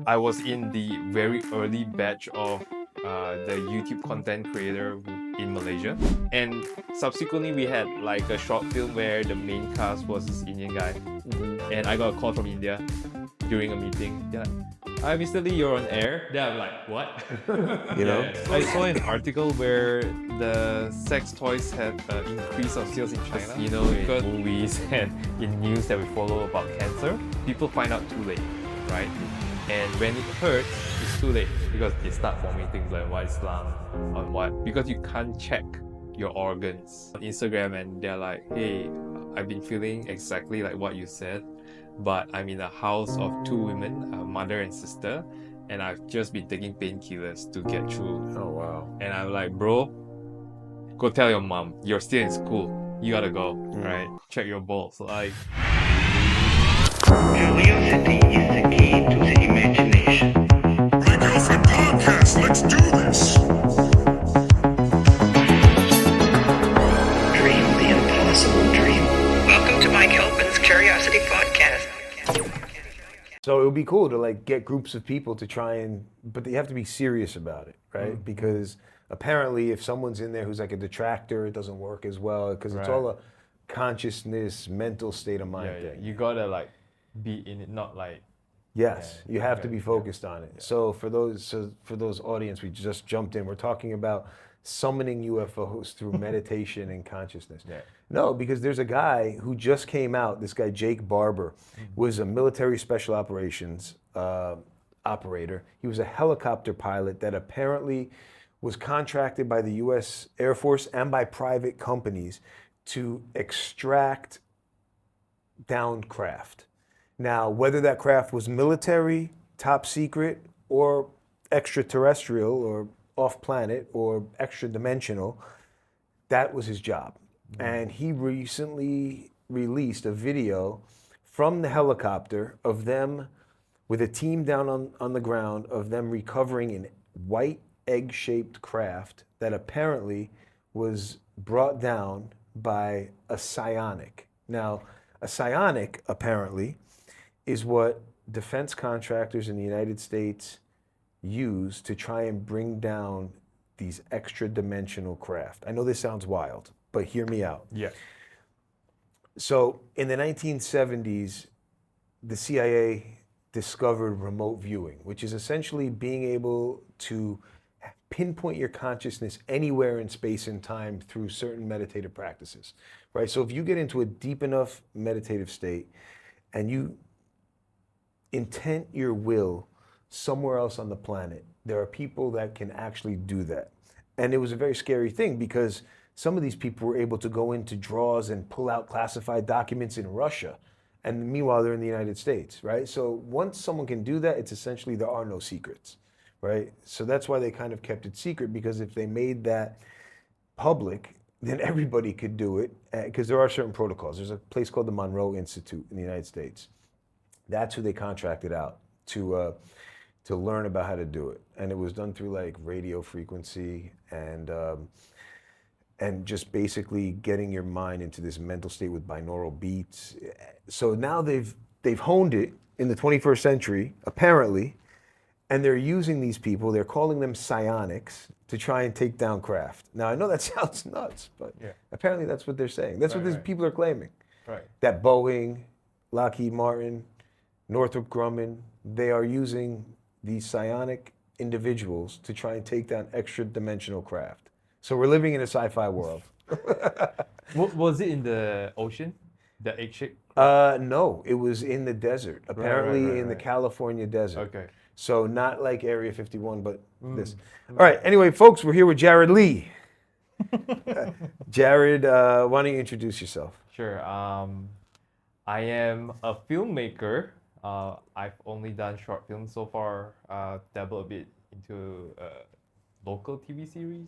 I was in the very early batch of the YouTube content creator in Malaysia, and subsequently we had like a short film where the main cast was this Indian guy, and I got a call from India during a meeting. They're like, "Hi, Mr. Lee, you're on air." Then I'm like, "What?" You know? I saw an article where the sex toys had an increase of sales in China. You know, in movies and in news that we follow about cancer, people find out too late, right? And when it hurts, it's too late because they start forming things like what Islam on what, because you can't check your organs on Instagram, and they're like, "Hey, I've been feeling exactly like what you said, but I'm in a house of two women, a mother and sister, and I've just been taking painkillers to get through." Oh, wow. And I'm like, "Bro, go tell your mom. You're still in school. You gotta go, right? Check your balls." Like, curiosity is the key to the imagination. My girlfriend podcast, let's do this! Dream the impossible dream. Welcome to Mike Helfman's Curiosity Podcast. So it would be cool to like get groups of people to try and, but you have to be serious about it, right? Because apparently if someone's in there who's like a detractor, it doesn't work as well because it's Right. all a consciousness, mental state of mind yeah, thing. you gotta like be in it, not like Yes, Yeah, you have to okay, be focused on it. So for those audience, we just jumped in. We're talking about summoning UFOs through meditation and consciousness. Yeah. No, because there's a guy who just came out. This guy Jake Barber was a military special operations operator. He was a helicopter pilot that apparently was contracted by the U.S. Air Force and by private companies to extract downed craft. Now, whether that craft was military, top secret, or extraterrestrial, or off-planet, or extra-dimensional, that was his job. And he recently released a video from the helicopter of them, with a team down on the ground, of them recovering a white egg-shaped craft that apparently was brought down by a psionic. Now, a psionic, apparently, is what defense contractors in the United States use to try and bring down these extra-dimensional craft. I know this sounds wild, but hear me out. yeah. So in the 1970s, the CIA discovered remote viewing, which is essentially being able to pinpoint your consciousness anywhere in space and time through certain meditative practices, right? So if you get into a deep enough meditative state and you intent your will somewhere else on the planet, there are people that can actually do that. And it was a very scary thing because some of these people were able to go into drawers and pull out classified documents in Russia. And meanwhile, they're in the United States, right? So once someone can do that, it's essentially there are no secrets, right? So that's why they kind of kept it secret, because if they made that public, then everybody could do it, because there are certain protocols. There's a place called the Monroe Institute in the United States. That's who they contracted out to learn about how to do it, and it was done through like radio frequency and just basically getting your mind into this mental state with binaural beats. So now they've honed it in the 21st century, apparently, and they're using these people. They're calling them psionics to try and take down craft. Now I know that sounds nuts, but apparently that's what they're saying. That's what these people are claiming. Right. That Boeing, Lockheed Martin, Northrop Grumman, they are using these psionic individuals to try and take down extra-dimensional craft. So we're living in a sci-fi world. Was it in the ocean? The egg shape? No, it was in the desert. Apparently in the California desert. Okay. So not like Area 51, but this. All right, anyway, folks, we're here with Jared Lee. Jared, why don't you introduce yourself? Sure. I am a filmmaker. I've only done short films so far, dabble a bit into local TV series,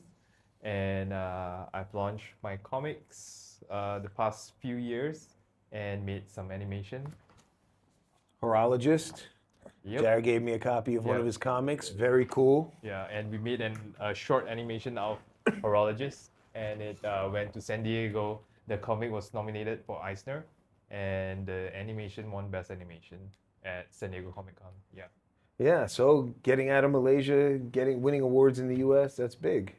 and I've launched my comics the past few years and made some animation. Horologist. Yep. Jared gave me a copy of one of his comics. Very cool. Yeah, and we made a short animation of Horologist, and it went to San Diego. The comic was nominated for Eisner, and the animation won Best Animation at San Diego Comic Con. Yeah. Yeah, so getting out of Malaysia, winning awards in the US, that's big.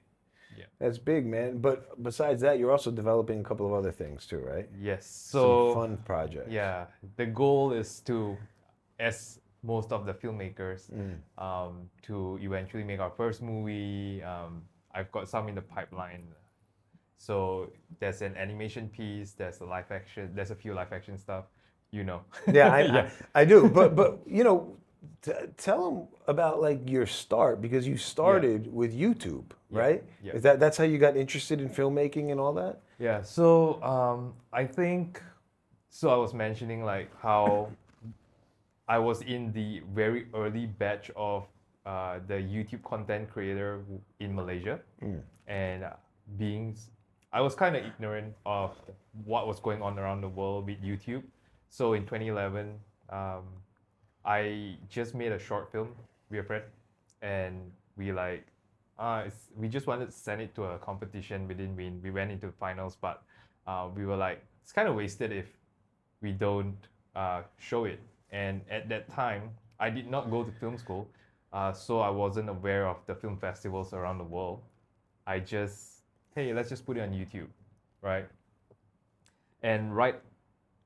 Yeah. That's big, man. But besides that, you're also developing a couple of other things too, right? Yes. Some So fun projects. yeah, the goal is to, as most of the filmmakers, to eventually make our first movie. I've got some in the pipeline. So there's an animation piece, there's a live action, there's a few live action stuff, you know. Yeah, I do. But you know, tell them about like your start, because you started with YouTube, right? Yeah. Is that's how you got interested in filmmaking and all that? Yeah. So I think, so I was mentioning like how I was in the very early batch of the YouTube content creator in Malaysia, and I was kind of ignorant of what was going on around the world with YouTube. So in 2011, I just made a short film with a friend, and we just wanted to send it to a competition. We didn't win. We went into finals, but we were like, it's kind of wasted if we don't show it. And at that time, I did not go to film school, so I wasn't aware of the film festivals around the world. I just, hey, let's just put it on YouTube, right? And right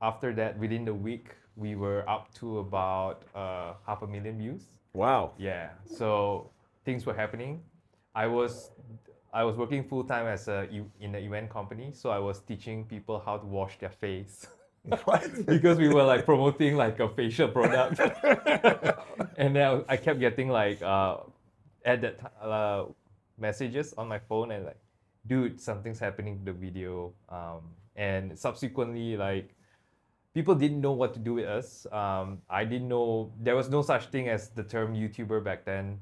after that, within the week, we were up to about 500,000 views. Wow. Yeah, so things were happening. I was working full time in an event company, so I was teaching people how to wash their face. What? Because we were like promoting like a facial product, and then I kept getting like messages on my phone and like, dude, something's happening to the video. And subsequently, like, people didn't know what to do with us. I didn't know, there was no such thing as the term YouTuber back then.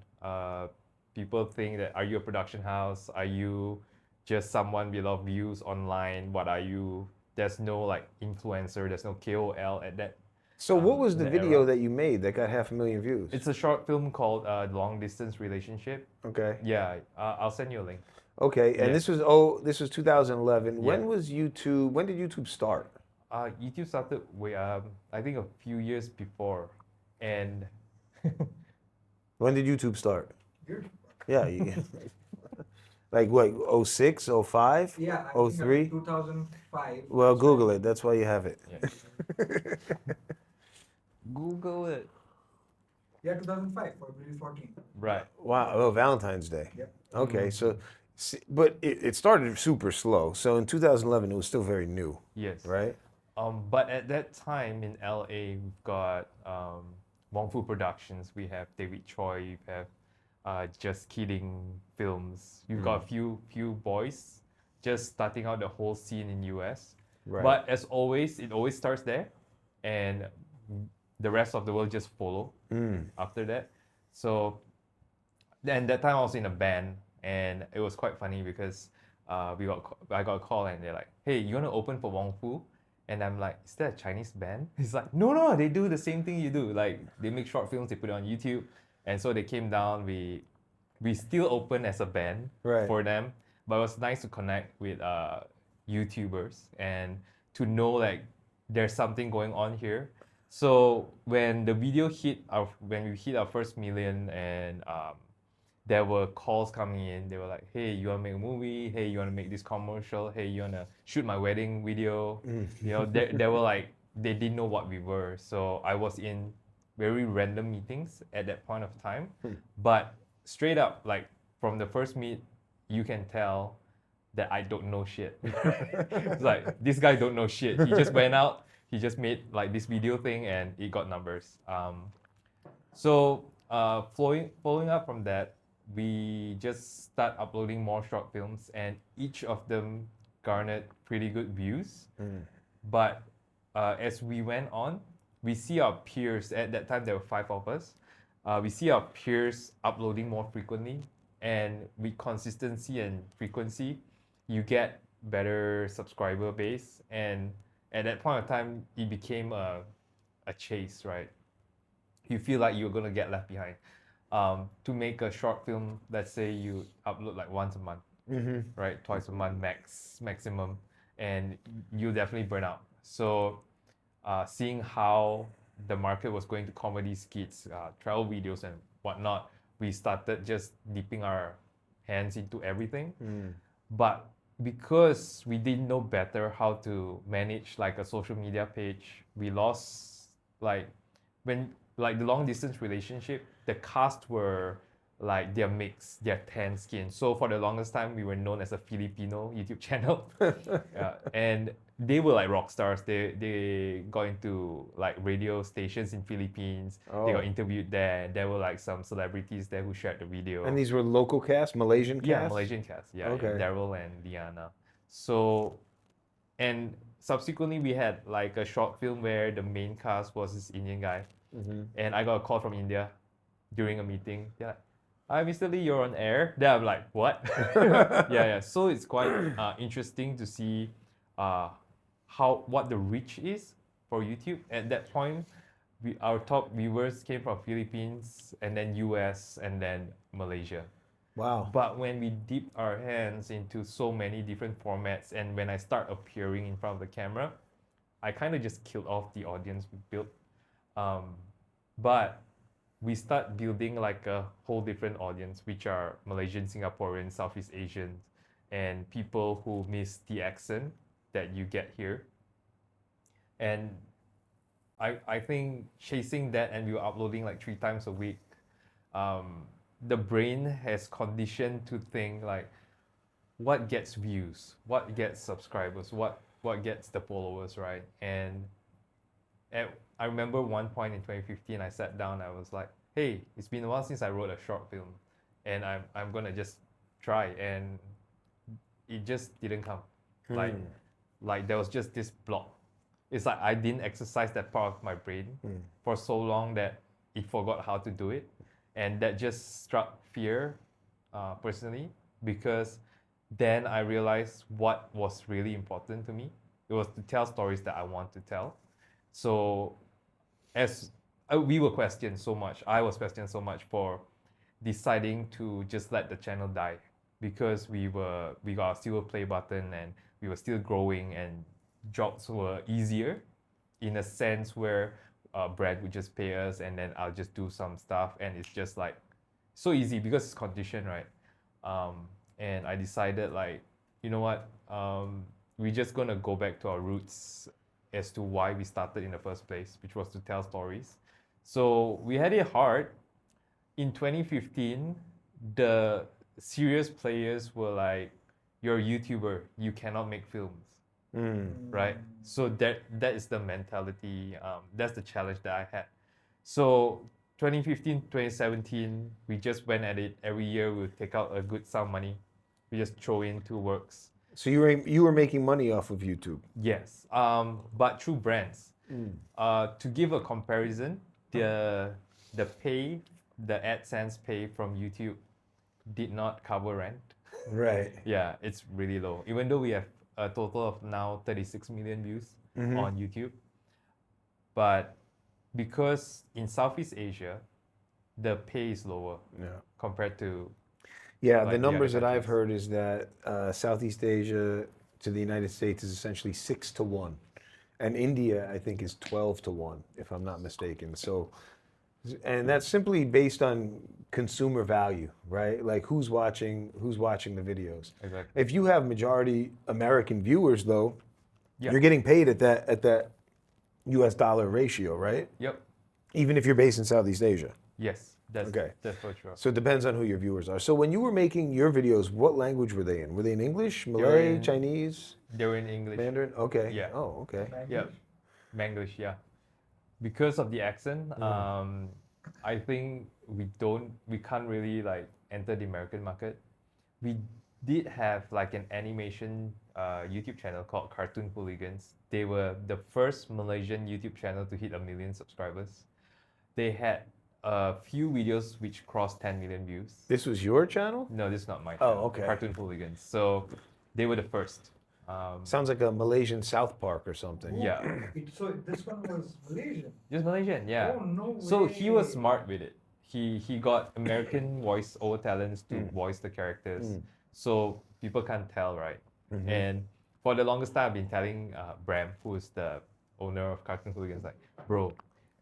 People think that, are you a production house? Are you just someone with a lot of views online? What are you? There's no like influencer, there's no KOL at that. So what was the video era that you made that got 500,000 views? It's a short film called Long Distance Relationship. Okay. Yeah, I'll send you a link. Okay, and Yeah. this was 2011. When Yeah. was YouTube? When did YouTube start? YouTube started way, I think a few years before, and When did YouTube start? Yeah, like what? 06, 05? Yeah, I think 03? 2005. Well, Google it. That's why you have it. yeah. Google it. Yeah, 2005, February 14. Right. Wow. Oh, Valentine's Day. Yep. Okay, so, but it started super slow. So in 2011, it was still very new, Yes. right? But at that time in LA, we've got Wong Fu Productions. We have David Choi. We have Just Kidding Films. We've got a few boys just starting out the whole scene in US. Right. But as always, it always starts there, and the rest of the world just follow after that. So then that time I was in a band, and it was quite funny because I got a call and they're like, hey, you want to open for Wong Fu? And I'm like, is that a Chinese band? He's like, no, they do the same thing you do. Like, they make short films, they put it on YouTube. And so they came down, we still open as a band for them, but it was nice to connect with YouTubers and to know like there's something going on here. So when the video when we hit our first million, and there were calls coming in, they were like, hey, you want to make a movie? Hey, you want to make this commercial? Hey, you want to shoot my wedding video? You know, they were like, they didn't know what we were. So I was in very random meetings at that point of time. But straight up, like from the first meet, you can tell that I don't know shit. It's like, this guy don't know shit. He just went out, he just made like this video thing and it got numbers. So following up from that, we just start uploading more short films, and each of them garnered pretty good views. But as we went on, we see our peers, at that time there were 5 of us, we see our peers uploading more frequently, and with consistency and frequency, you get better subscriber base. And at that point of time, it became a chase, right? You feel like you're gonna get left behind. To make a short film, let's say you upload like once a month, right? Twice a month maximum, and you definitely burn out. So seeing how the market was going to comedy skits, travel videos, and whatnot, we started just dipping our hands into everything. But because we didn't know better how to manage like a social media page, we lost like when like the long distance relationship, the cast were like they're mixed, they're tan skin. So for the longest time, we were known as a Filipino YouTube channel, and they were like rock stars. They got into like radio stations in Philippines. They got interviewed there. There were like some celebrities there who shared the video. And these were local cast, Malaysian cast? Yeah, Malaysian cast. Yeah, Okay. Daryl and Diana. So, and subsequently we had like a short film where the main cast was this Indian guy, and I got a call from India during a meeting. They're like, "Hi, Mr. Lee, you're on air." Then I'm like, "What?" Yeah. So it's quite interesting to see what the reach is for YouTube. At that point, our top viewers came from Philippines, and then US, and then Malaysia. Wow. But when we dipped our hands into so many different formats, and when I start appearing in front of the camera, I kind of just killed off the audience we built. But we start building like a whole different audience, which are Malaysian, Singaporean, Southeast Asians, and people who miss the accent that you get here. And I think chasing that, and we were uploading like 3 times a week, the brain has conditioned to think like, what gets views, what gets subscribers, what gets the followers, right? And I remember one point in 2015, I sat down, I was like, hey, it's been a while since I wrote a short film, and I'm gonna just try, and it just didn't come. Like there was just this block. It's like I didn't exercise that part of my brain for so long that it forgot how to do it. And that just struck fear personally, because then I realized what was really important to me. It was to tell stories that I want to tell. So as we were questioned so much, I was questioned so much for deciding to just let the channel die, because we got a silver play button, and we were still growing, and jobs were easier in a sense where brand would just pay us, and then I'll just do some stuff, and it's just like so easy because it's conditioned, right? And I decided, like, you know what, we're just gonna go back to our roots as to why we started in the first place, which was to tell stories. So we had it hard. In 2015, the serious players were like, you're a YouTuber, you cannot make films. Right? So that is the mentality, that's the challenge that I had. So 2015, 2017, we just went at it. Every year we'll take out a good sum of money. We just throw in 2 works. So you were making money off of YouTube? Yes, but through brands. To give a comparison, the AdSense pay from YouTube did not cover rent. Right. Yeah, it's really low. Even though we have a total of now 36 million views on YouTube. But because in Southeast Asia, the pay is lower compared to... Yeah, like the numbers other that I've countries. heard is that Southeast Asia to the United States is essentially 6-1. And India, I think, is 12-1, if I'm not mistaken. So, and that's simply based on consumer value, right? Like who's watching the videos. Exactly. If you have majority American viewers, though, Yep. you're getting paid at that US dollar ratio, right? Yep. Even if you're based in Southeast Asia. Yes, that's for sure. So it depends on who your viewers are. So when you were making your videos, what language were they in? Were they in English, Malay, Chinese, They were in English. Mandarin? Okay. Yeah. Oh, okay. Yeah, Manglish, yeah. Because of the accent, I think we can't really like enter the American market. We did have like an animation YouTube channel called Cartoon Hooligans. They were the first Malaysian YouTube channel to hit 1 million subscribers. They had a few videos which crossed 10 million views. This was your channel? No, this is not my channel. Oh, okay. Cartoon Hooligans. So they were the first. Sounds like a Malaysian South Park or something. Yeah. So this one was Malaysian. Just Malaysian, yeah. Oh, no So he was way. smart with it. He got American voice over talents to voice the characters. So people can't tell, right? And for the longest time, I've been telling Bram, who is the owner of Cartoon Hooligans, like, bro,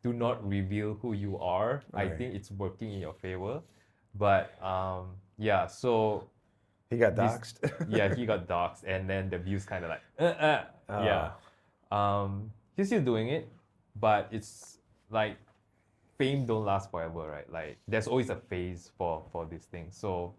do not reveal who you are, I Right. think it's working in your favor. But yeah, so He got this, doxxed. yeah, he got doxxed, and then the views kind of like, yeah. He's still doing it, but it's like fame don't last forever, right? Like there's always a phase for this thing. So,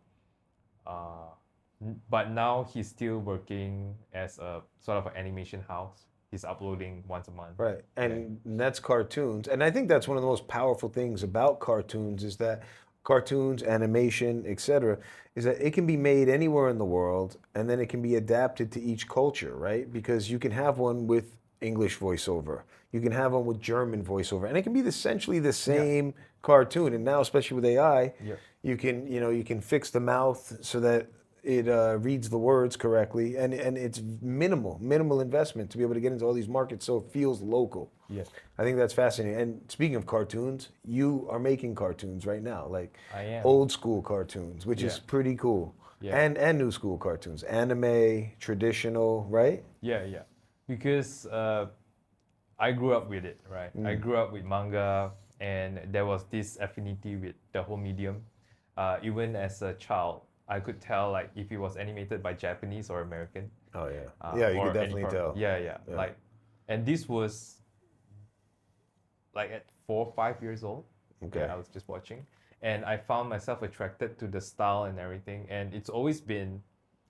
but now he's still working as a sort of an animation house. He's uploading once a month. Right, and that's cartoons. And I think that's one of the most powerful things about cartoons is that cartoons, animation, etc., is that it can be made anywhere in the world and then it can be adapted to each culture, right? Because you can have one with English voiceover, you can have one with German voiceover, and it can be essentially the same cartoon. And now, especially with AI, you can, you can fix the mouth so that it reads the words correctly, and it's minimal investment to be able to get into all these markets, so it feels local. Yes. I think that's fascinating. And speaking of cartoons, you are making cartoons right now, like I am. old school cartoons, which is pretty cool. Yeah. And new school cartoons, anime, traditional, right? Yeah, yeah. Because I grew up with it, right? I grew up with manga, and there was this affinity with the whole medium. Even as a child, I could tell like if it was animated by Japanese or American. Oh yeah, yeah, you or could definitely tell. Yeah, yeah, Yeah. like, and this was like at 4 or 5 years old. Okay. Yeah, I was just watching, and I found myself attracted to the style and everything. And it's always been,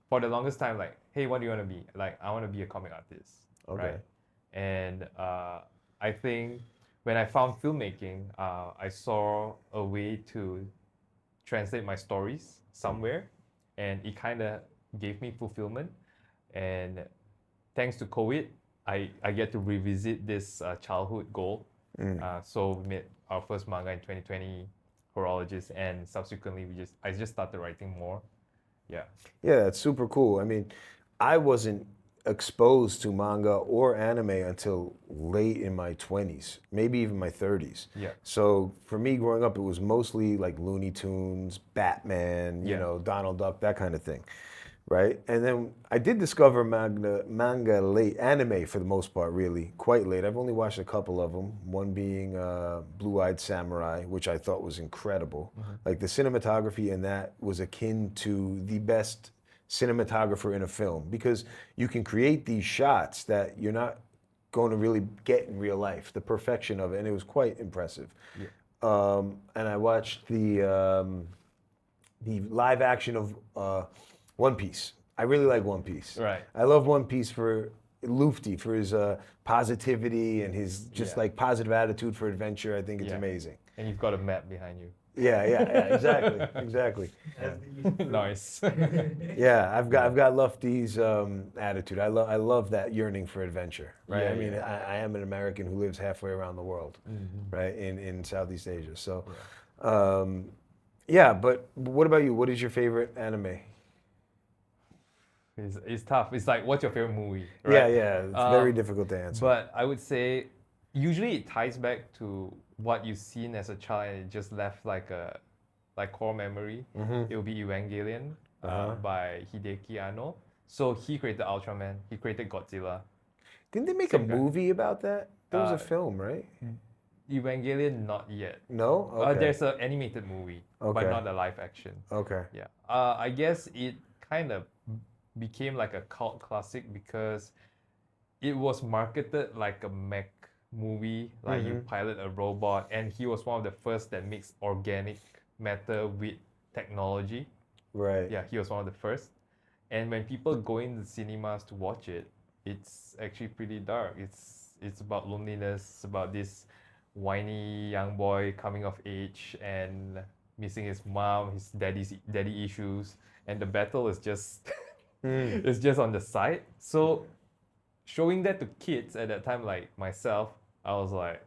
for the longest time, like, hey, what do you want to be? Like, I want to be a comic artist. Okay. Right? And I think when I found filmmaking, I saw a way to translate my stories somewhere, and it kind of gave me fulfillment. And thanks to COVID, I get to revisit this childhood goal. So we made our first manga in 2020, Horologist, and subsequently I just started writing more. Yeah. Yeah, that's super cool. I mean, I wasn't exposed to manga or anime until late in my 20s, maybe even my 30s. Yeah. So for me growing up, it was mostly like Looney Tunes, Batman, you Yeah. know, Donald Duck, that kind of thing, right? And then I did discover manga late, anime for the most part, really, quite late. I've only watched a couple of them, one being Blue-Eyed Samurai, which I thought was incredible. Like the cinematography in that was akin to the best cinematographer in a film, because you can create these shots that you're not going to really get in real life, the perfection of it, and it was quite impressive. And I watched the live action of One Piece. I really like One Piece. Right. I love One Piece for Luffy, for his positivity and his just like positive attitude for adventure. I think it's amazing. And you've got a map behind you. Yeah, exactly, exactly. Nice. Yeah, I've got Luffy's attitude. I love that yearning for adventure, right? Yeah, I mean, I am an American who lives halfway around the world, right, in Southeast Asia. So, yeah, but what about you? What is your favorite anime? It's tough. It's like, what's your favorite movie? Right? Yeah, it's very difficult to answer. But I would say, usually it ties back to what you've seen as a child, and it just left like a core memory. It will be Evangelion by Hideki Anno. So he created Ultraman. He created Godzilla. Didn't they make Same a guy. movie about that? There was a film, right? Evangelion, not yet. No? Okay. There's an animated movie, but Okay. not a live action. Okay. Yeah. I guess it kind of became like a cult classic because it was marketed like a mech movie, like you pilot a robot, and he was one of the first that mixed organic matter with technology. Right. Yeah, he was one of the first. And when people go in the cinemas to watch it, it's actually pretty dark. It's about loneliness. It's about this whiny young boy coming of age and missing his mom, his daddy issues, and the battle is just it's just on the side. So showing that to kids at that time, like myself, I was like,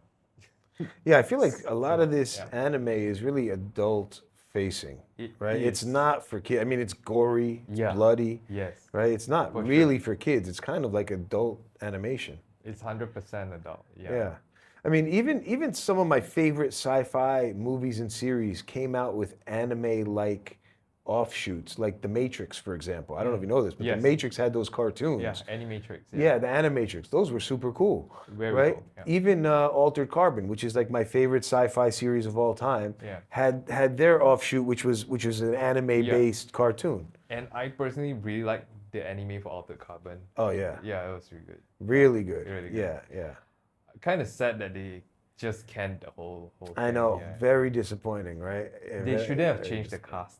Yeah, I feel like a lot of this anime is really adult facing, It right? It's is. not for kids. I mean, it's gory, it's Yeah. bloody, yes, right? It's not For really for kids. It's kind of like adult animation. it's 100% adult. Yeah. I mean, even some of my favorite sci-fi movies and series came out with anime-like offshoots, like The Matrix, for example. I don't know if you know this, but Yes. The Matrix had those cartoons. Yeah, Animatrix. Yeah, the Animatrix. Those were super cool. Very right? cool, yeah. Even Altered Carbon, which is like my favorite sci-fi series of all time, Yeah. had their offshoot, which was an anime-based cartoon. And I personally really like the anime for Altered Carbon. Oh yeah. Yeah, it was really good. Really good. Really good. Yeah, yeah. Kind of sad that they just canned the whole I thing, know. yeah. Very disappointing, right? They shouldn't have changed the cast.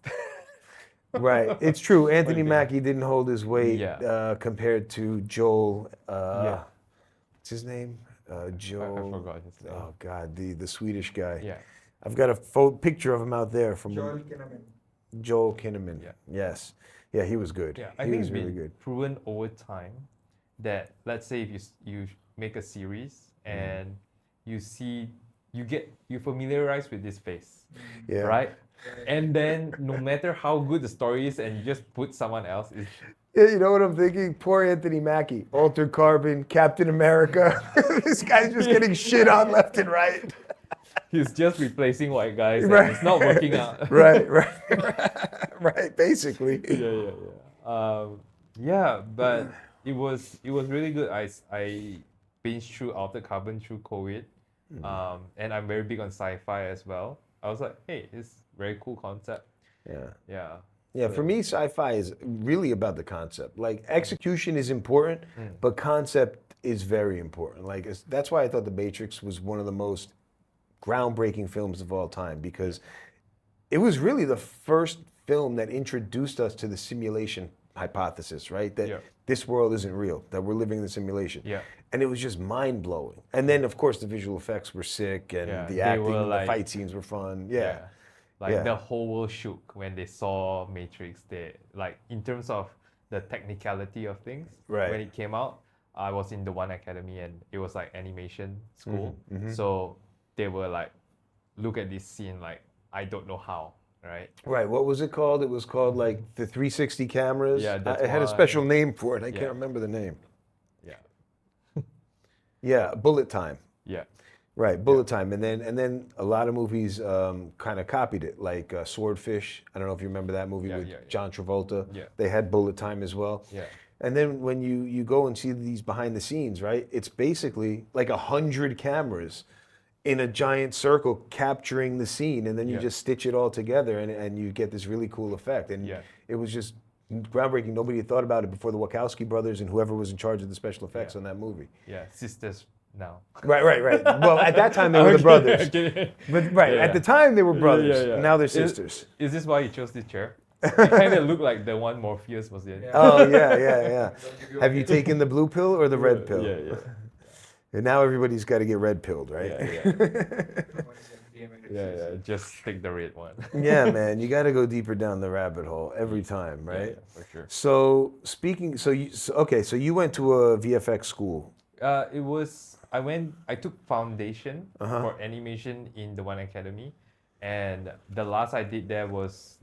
Right. It's true. Anthony they- Mackie didn't hold his weight Yeah. Compared to Joel. Yeah. What's his name? Joel. I forgot his name. Oh God, the Swedish guy. Yeah. I've got a picture of him out there from Joel Kinnaman. Joel Kinnaman. Yeah. Yes. Yeah, he was good. Yeah, I he think was it's really been good. proven over time that, let's say if you make a series and you familiarize with this face, Yeah. right? And then no matter how good the story is, and you just put someone else, Yeah, you know what I'm thinking? Poor Anthony Mackie. Altered Carbon, Captain America. This guy's just getting shit on left and right. he's just replacing white guys, and Right. it's not working out. Right. Right, basically. Yeah, but it was really good. I binged through Altered Carbon through COVID, and I'm very big on sci-fi as well. I was like, hey, it's very cool concept. Yeah. Yeah. Yeah, for me, sci-fi is really about the concept. Like, execution is important, but concept is very important. Like, that's why I thought The Matrix was one of the most groundbreaking films of all time, because it was really the first film that introduced us to the simulation hypothesis, right? That this world isn't real, that we're living in a simulation. Yeah. And it was just mind-blowing. And then, of course, the visual effects were sick, and Yeah, the they acting, were the like- fight scenes were fun. Yeah. Like Yeah. the whole world shook when they saw Matrix. They like, in terms of the technicality of things. Right. When it came out, I was in the One Academy, and it was like animation school. Mm-hmm, So they were like, look at this scene, like, I don't know how, right? Right, what was it called? It was called like the 360 cameras. Yeah, that's it had a one. special name for it. I Yeah. can't remember the name. Yeah. Yeah, Bullet Time. Yeah. Right, Bullet Time, and then a lot of movies kind of copied it, like Swordfish. I don't know if you remember that movie with John Travolta. Yeah. They had Bullet Time as well. Yeah. And then when you go and see these behind the scenes, right? It's basically like 100 cameras in a giant circle capturing the scene, and then you just stitch it all together, and you get this really cool effect. And it was just groundbreaking. Nobody had thought about it before the Wachowski brothers and whoever was in charge of the special effects on that movie. Yeah. Sisters now. Right. Well, at that time they were the brothers. But at the time they were brothers. Yeah. Now they're sisters. Is this why you chose this chair? It kind of looked like the one Morpheus was in. Oh yeah. Have you taken the blue pill or the red pill? Yeah. And now everybody's got to get red pilled, right? Yeah. Just take the red one. Yeah, man, you got to go deeper down the rabbit hole every time, right? Yeah, for sure. So so you went to a VFX school. I took foundation for animation in the One Academy, and the last I did there was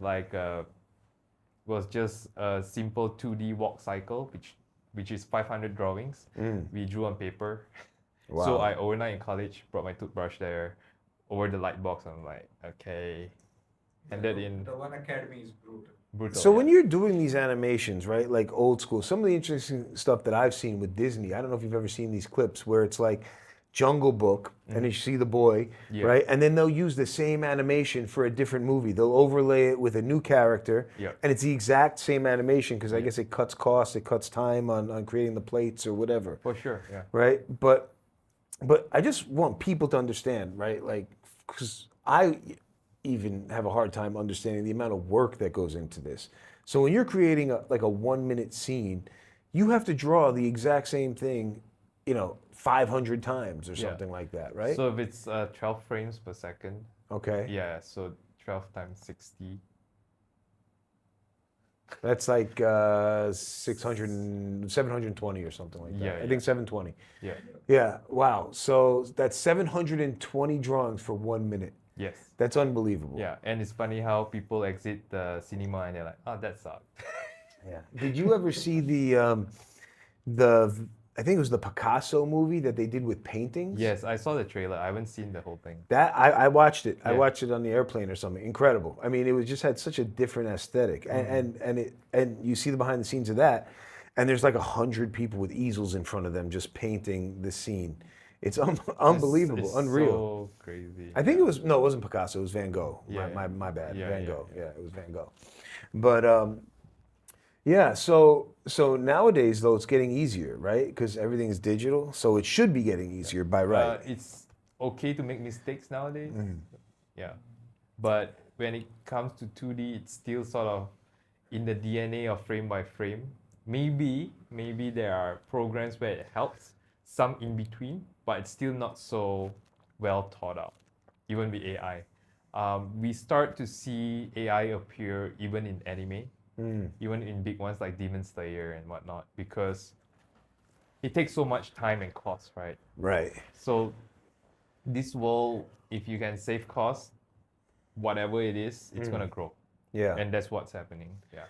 just a simple 2D walk cycle, which is 500 drawings. We drew on paper. Wow. So I overnight in college brought my toothbrush there, over the light box. I'm like, okay, and that in The One Academy is brutal. So when you're doing these animations, right, like old school, some of the interesting stuff that I've seen with Disney, I don't know if you've ever seen these clips where it's like Jungle Book, and you see the boy, right, and then they'll use the same animation for a different movie. They'll overlay it with a new character, and it's the exact same animation because I guess it cuts costs, it cuts time on creating the plates or whatever. For sure, yeah. Right, but I just want people to understand, right, like, because I even have a hard time understanding the amount of work that goes into this. So when you're creating a 1 minute scene, you have to draw the exact same thing, 500 times or something like that, right? So if it's 12 frames per second, Okay. yeah, so 12 times 60. That's like 720 or something like that. Yeah, I think 720. Yeah. Yeah, wow. So that's 720 drawings for 1 minute. Yes. That's unbelievable. Yeah, and it's funny how people exit the cinema and they're like, oh, that sucked. Yeah. Did you ever see the I think it was the Picasso movie that they did with paintings. Yes, I saw the trailer. I haven't seen the whole thing. That I watched it. I Yeah. watched it on the airplane or something. Incredible. I mean, it was just had such a different aesthetic, and you see the behind the scenes of that, and there's like 100 people with easels in front of them just painting the scene. It's unbelievable, It's unreal. so crazy. I think it wasn't Picasso. It was Van Gogh. Yeah, My bad. yeah, Van yeah, Gogh. yeah. Yeah, it was Van Gogh. But yeah. So nowadays though, it's getting easier, right? Because everything is digital, so it should be getting easier by right. It's okay to make mistakes nowadays. Mm. Yeah. But when it comes to 2D, it's still sort of in the DNA of frame by frame. Maybe there are programs where it helps, some in between, but it's still not so well thought out, even with AI. We start to see AI appear even in anime, even in big ones like Demon Slayer and whatnot, because it takes so much time and cost, right? Right. So this world, if you can save costs, whatever it is, it's gonna grow. Yeah. And that's what's happening. Yeah.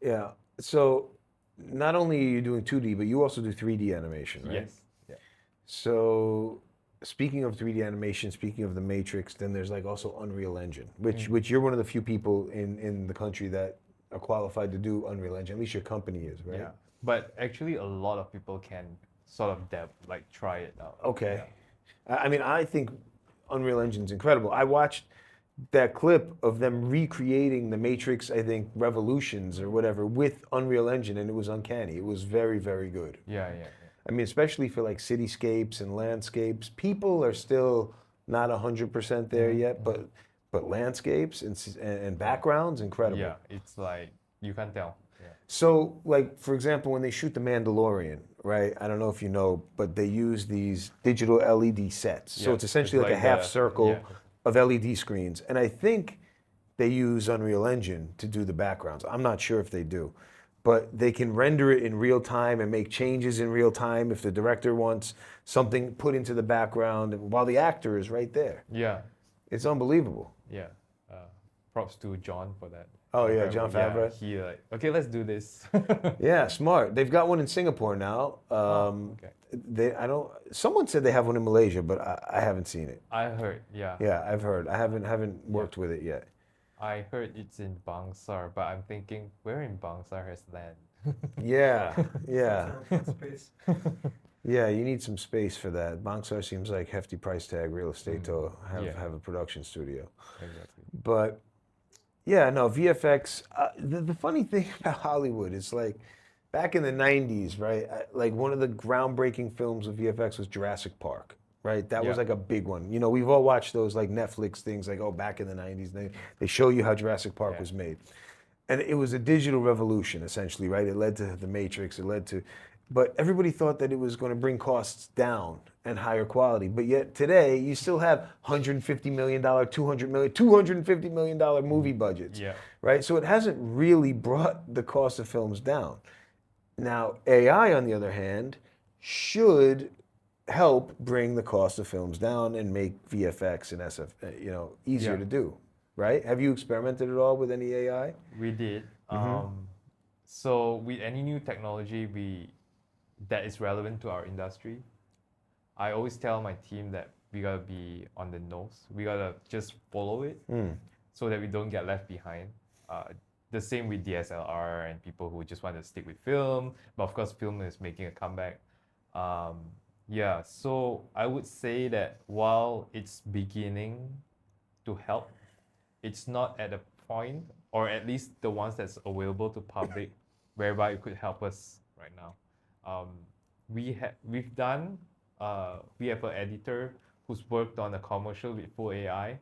Yeah. So not only are you doing 2D, but you also do 3D animation, right? Yes. Yeah. So speaking of 3D animation, speaking of the Matrix, then there's like also Unreal Engine, which you're one of the few people in the country that are qualified to do Unreal Engine. At least your company is, right? Yeah. But actually, a lot of people can sort of try it out. Okay. Yeah. I mean, I think Unreal Engine's incredible. I watched that clip of them recreating the Matrix, I think, Revolutions or whatever with Unreal Engine, and it was uncanny. It was very, very good. Yeah. I mean, especially for like cityscapes and landscapes. People are still not 100% there yet, but landscapes and backgrounds, incredible. Yeah. It's like you can't tell. Yeah. So, like, for example, when they shoot The Mandalorian, right? I don't know if you know, but they use these digital LED sets. So Yeah, it's essentially it's like a half the- circle yeah. of LED screens. And I think they use Unreal Engine to do the backgrounds. I'm not sure if they do. But they can render it in real time and make changes in real time if the director wants something put into the background while the actor is right there. Yeah. It's unbelievable. Yeah. Props to John for that. Oh, yeah, Jon Favreau. Yeah, he like, okay, let's do this. Yeah, smart. They've got one in Singapore now. Okay. Someone said they have one in Malaysia, but I haven't seen it. I heard, yeah. Yeah, I've heard. I haven't worked with it yet. I heard it's in Bangsar, but I'm thinking, where in Bangsar has land? Yeah, yeah. Space. Yeah, you need some space for that. Bangsar seems like hefty price tag real estate to Yeah. have a production studio. Exactly. But yeah, no, VFX. The funny thing about Hollywood is like back in the 90s, right? Like one of the groundbreaking films of VFX was Jurassic Park, right? That was Yeah. like a big one. You know, we've all watched those like Netflix things like, oh, back in the 90s, they show you how Jurassic Park Yeah. was made. And it was a digital revolution, essentially, right? It led to the Matrix, but everybody thought that it was going to bring costs down and higher quality. But yet today, you still have $150 million, $250 million movie budgets, Yeah. right? So it hasn't really brought the cost of films down. Now, AI, on the other hand, should help bring the cost of films down and make VFX and SF, easier Yeah. to do, right? Have you experimented at all with any AI? We did. Mm-hmm. So with any new technology that is relevant to our industry, I always tell my team that we gotta be on the nose. We gotta just follow it so that we don't get left behind. The same with DSLR and people who just want to stick with film, but of course film is making a comeback. Yeah, so I would say that while it's beginning to help, it's not at a point, or at least the ones that's available to public, whereby it could help us right now. We have an editor who's worked on a commercial with full AI.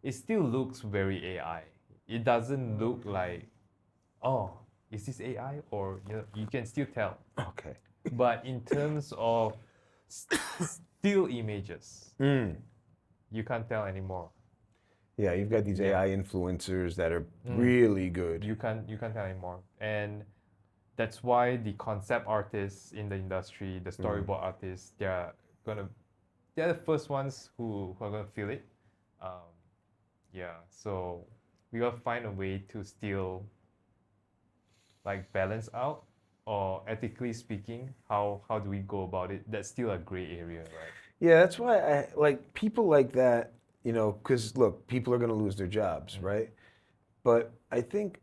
It still looks very AI. It doesn't look like, oh, is this AI? Or you can still tell. Okay. But in terms of still images, you can't tell anymore. Yeah, you've got these AI influencers that are really good. You can't tell anymore. And that's why the concept artists in the industry, the storyboard artists, they're the first ones who are gonna feel it. So we gotta find a way to still like balance out or ethically speaking, how do we go about it? That's still a gray area, right? Yeah, that's why I like people like that, you know, because look, people are going to lose their jobs, right? But I think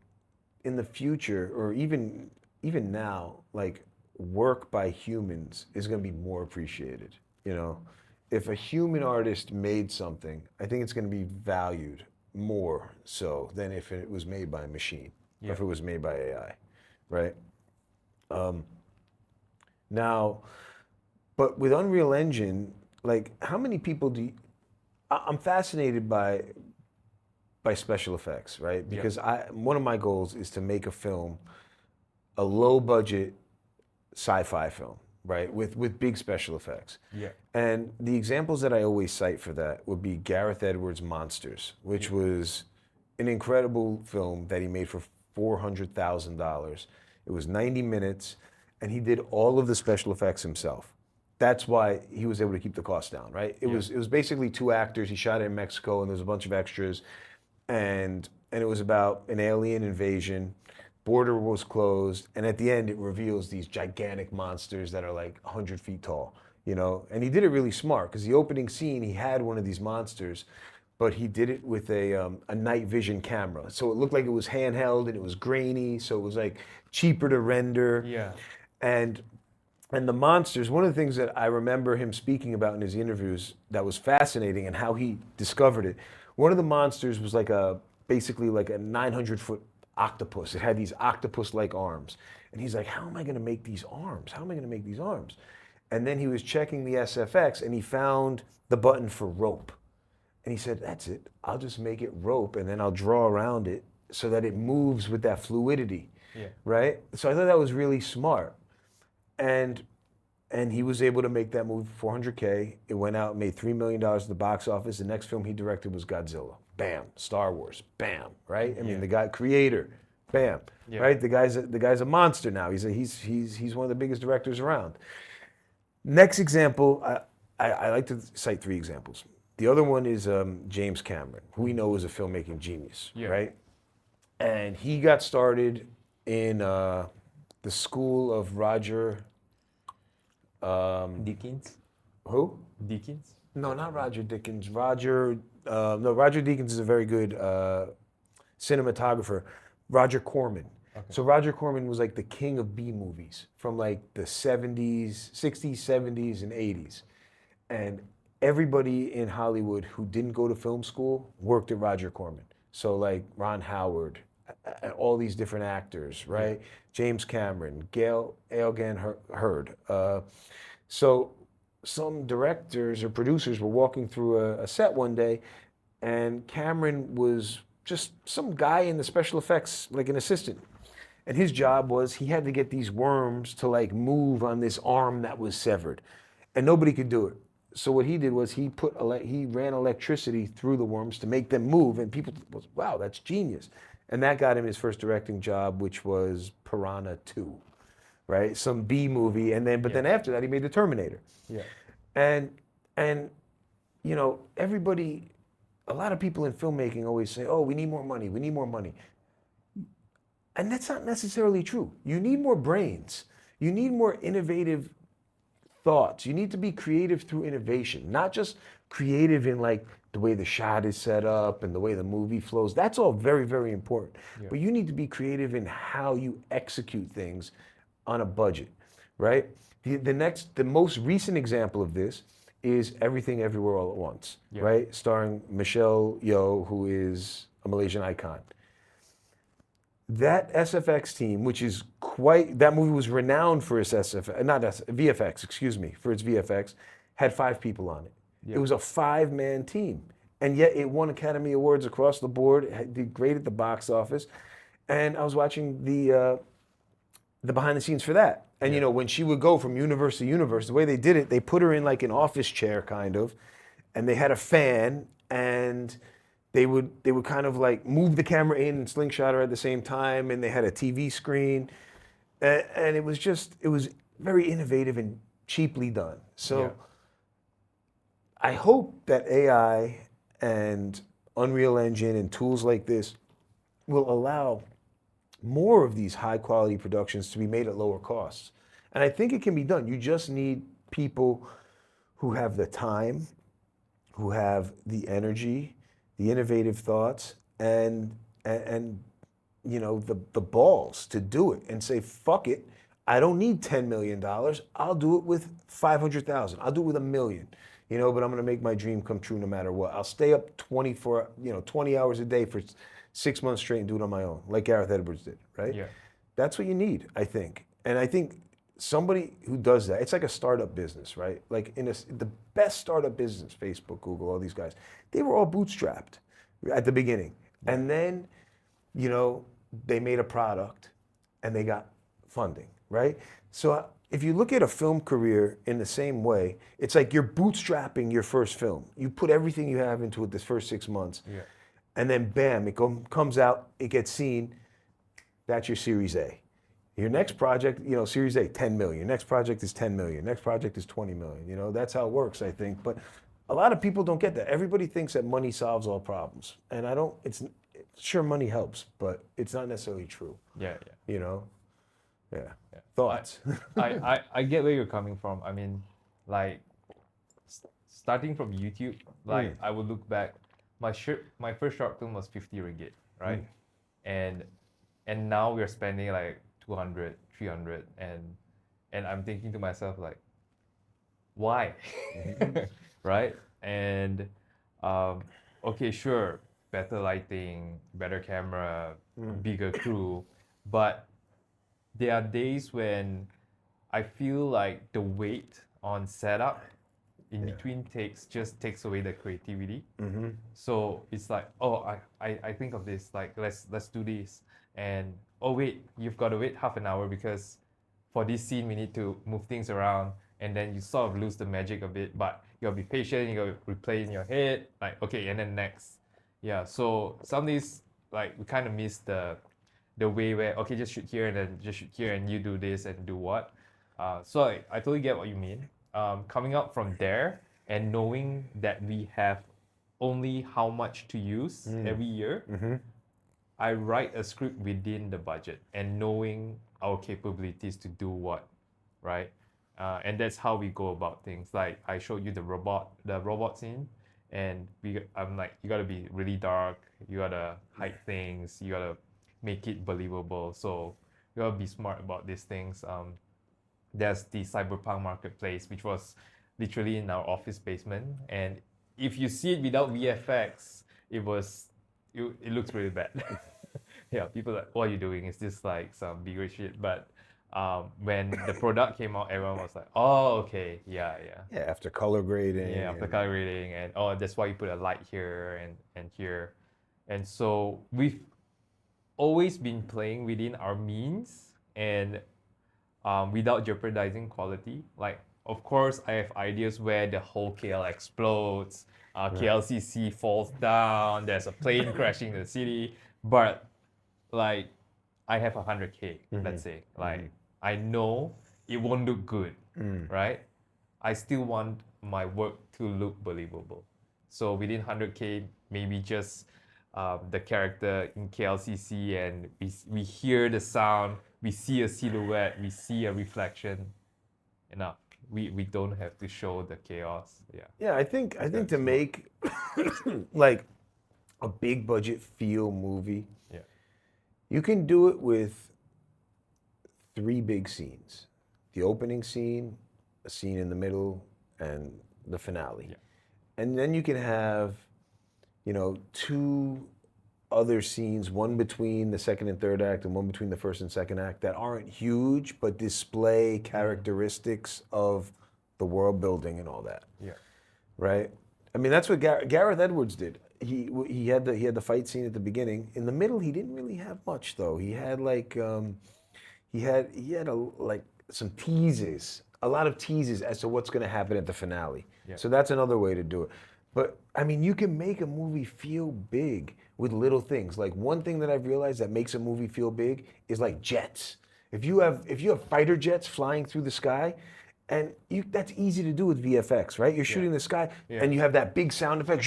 in the future, or even now, like work by humans is going to be more appreciated. You know, if a human artist made something, I think it's going to be valued more so than if it was made by a machine, or if it was made by AI, right? Now, but with Unreal Engine, like how many people do you, I'm fascinated by special effects, right? Because one of my goals is to make a film, a low budget sci-fi film, right? With big special effects. Yeah. And the examples that I always cite for that would be Gareth Edwards' Monsters, which was an incredible film that he made for $400,000. It was 90 minutes, and he did all of the special effects himself. That's why he was able to keep the cost down, right? It was basically two actors. He shot it in Mexico, and there's a bunch of extras, and it was about an alien invasion. Border was closed, and at the end, it reveals these gigantic monsters that are like 100 feet tall, you know? And he did it really smart, because the opening scene, he had one of these monsters, but he did it with a night vision camera. So it looked like it was handheld, and it was grainy, so it was like cheaper to render. Yeah. And the monsters, one of the things that I remember him speaking about in his interviews that was fascinating and how he discovered it, one of the monsters was basically like a 900-foot octopus. It had these octopus-like arms. And he's like, how am I going to make these arms? How am I going to make these arms? And then he was checking the SFX, and he found the button for rope. And he said, that's it. I'll just make it rope, and then I'll draw around it so that it moves with that fluidity, right? So I thought that was really smart. And he was able to make that movie for $400K. It went out and made $3 million at the box office. The next film he directed was Godzilla. Bam. Star Wars. Bam. Right? I mean, the guy, creator. Bam. Right? The guy's a monster now. He's one of the biggest directors around. Next example, I like to cite three examples. The other one is James Cameron, who we know is a filmmaking genius, right? And he got started in the school of Roger Deakins? Who? Deakins? No, not Roger Deakins. Roger Deakins is a very good cinematographer. Roger Corman. Okay. So Roger Corman was like the king of B movies from like the 70s, 60s, 70s, and 80s. And everybody in Hollywood who didn't go to film school worked at Roger Corman. So like Ron Howard, all these different actors, right? James Cameron, Gail Hurd. So some directors or producers were walking through a set one day, and Cameron was just some guy in the special effects, like an assistant. And his job was he had to get these worms to like move on this arm that was severed. And nobody could do it. So what he did was he ran electricity through the worms to make them move, and people was, wow, that's genius. And that got him his first directing job, which was Piranha 2, right? Some B movie, and then then after that he made The Terminator. Yeah. And you know, a lot of people in filmmaking always say, oh, we need more money, we need more money. And that's not necessarily true. You need more brains. You need more innovative thoughts. You need to be creative through innovation, not just creative in like the way the shot is set up and the way the movie flows. That's all very, very important. Yeah. But you need to be creative in how you execute things on a budget, right? The most recent example of this is Everything Everywhere All at Once, right? Starring Michelle Yeoh, who is a Malaysian icon. That SFX team, which is that movie was renowned for its VFX, excuse me, for its VFX, had 5 people on it. Yep. It was a 5-man team. And yet it won Academy Awards across the board. It did great at the box office. And I was watching the behind the scenes for that. And you know, when she would go from universe to universe, the way they did it, they put her in like an office chair kind of, and they had a fan, and they would kind of like move the camera in and slingshot her at the same time, and they had a TV screen. And it was very innovative and cheaply done. So I hope that AI and Unreal Engine and tools like this will allow more of these high quality productions to be made at lower costs. And I think it can be done. You just need people who have the time, who have the energy, the innovative thoughts, and you know, the balls to do it and say, fuck it, I don't need $10 million. I'll do it with 500,000. I'll do it with $1 million. You know, but I'm gonna make my dream come true no matter what. I'll stay up 20 hours a day for 6 months straight and do it on my own, like Gareth Edwards did, right? Yeah. That's what you need, I think. And I think somebody who does that, it's like a startup business, right? Like the best startup business, Facebook, Google, all these guys, they were all bootstrapped at the beginning. Yeah. And then, you know, they made a product and they got funding, right? So if you look at a film career in the same way, it's like you're bootstrapping your first film. You put everything you have into it this first 6 months. Yeah. And then bam, it comes out, it gets seen, that's your Series A. Your next project, you know, Series A, 10 million. Next project is 10 million. Next project is 20 million. You know, that's how it works, I think. But a lot of people don't get that. Everybody thinks that money solves all problems. And sure, money helps, but it's not necessarily true. Yeah. You know? Yeah. Thoughts? I get where you're coming from. I mean, like, starting from YouTube, like, I would look back, my first short film was 50 ringgit, right? And now we're spending like 200, 300, and I'm thinking to myself, like, why? Right? And okay, sure, better lighting, better camera, bigger crew, but there are days when I feel like the weight on setup in between takes just takes away the creativity. So it's like, oh, I think of this, like, let's do this, and oh wait, you've got to wait half an hour because for this scene we need to move things around, and then you sort of lose the magic a bit, but you gotta be patient, you gotta replay in your head, like, okay, and then next. Yeah, so some days, like, we kind of miss the way where, okay, just shoot here and then just shoot here and you do this and do what. So I totally get what you mean. Coming up from there and knowing that we have only how much to use every year, I write a script within the budget and knowing our capabilities to do what, right? And that's how we go about things. Like, I showed you the robot scene, and I'm like, you gotta be really dark, you gotta hide things, you gotta make it believable. So you gotta be smart about these things. There's the Cyberpunk marketplace, which was literally in our office basement, and if you see it without VFX, it looks really bad. Yeah, people are like, what are you doing? It's just like some bigger shit. But when the product came out, everyone was like, oh, okay, yeah. Yeah, after color grading. Yeah, after color grading, and oh, that's why you put a light here and here. And so we've always been playing within our means and without jeopardizing quality. Like, of course, I have ideas where the whole KL explodes, KLCC falls down, there's a plane crashing in the city, but like, I have 100K, let's say. Like, I know it won't look good, right? I still want my work to look believable. So within 100K, maybe just the character in KLCC, and we hear the sound, we see a silhouette, we see a reflection. Enough. We don't have to show the chaos. Yeah, I think to make like a big budget feel movie, you can do it with 3 big scenes: the opening scene, a scene in the middle, and the finale. And then you can have, 2 other scenes, one between the second and third act and one between the first and second act, that aren't huge but display characteristics of the world building and all that. Right? I mean, that's what Gareth Edwards did. He had the fight scene at the beginning. In the middle, he didn't really have much though. He had like some teases, a lot of teases as to what's going to happen at the finale. So that's another way to do it. But I mean, you can make a movie feel big with little things. Like, one thing that I've realized that makes a movie feel big is like jets. If you have fighter jets flying through the sky, and that's easy to do with VFX, right? You're shooting the sky, and you have that big sound effect.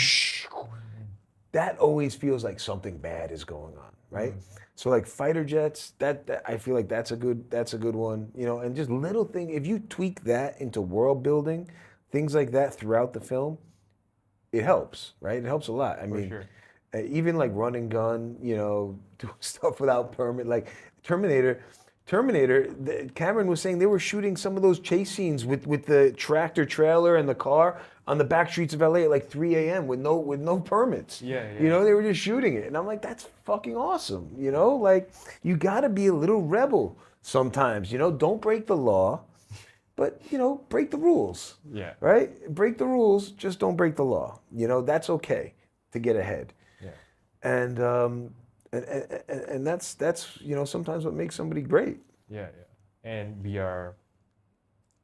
that always feels like something bad is going on, right? So like fighter jets, that I feel like that's a good one, you know, and just little thing. If you tweak that into world building, things like that throughout the film, it helps, right? It helps a lot. I mean, sure. Even like run and gun, you know, doing stuff without permit, like Terminator. Cameron was saying they were shooting some of those chase scenes with the tractor trailer and the car on the back streets of LA at like 3 a.m. with no permits. Yeah. You know, they were just shooting it. And I'm like, that's fucking awesome. You know, like you gotta be a little rebel sometimes, you know, don't break the law, but you know, break the rules. Yeah. Right? Break the rules, just don't break the law. You know, that's okay to get ahead. Yeah. And that's you know sometimes what makes somebody great. Yeah. And we are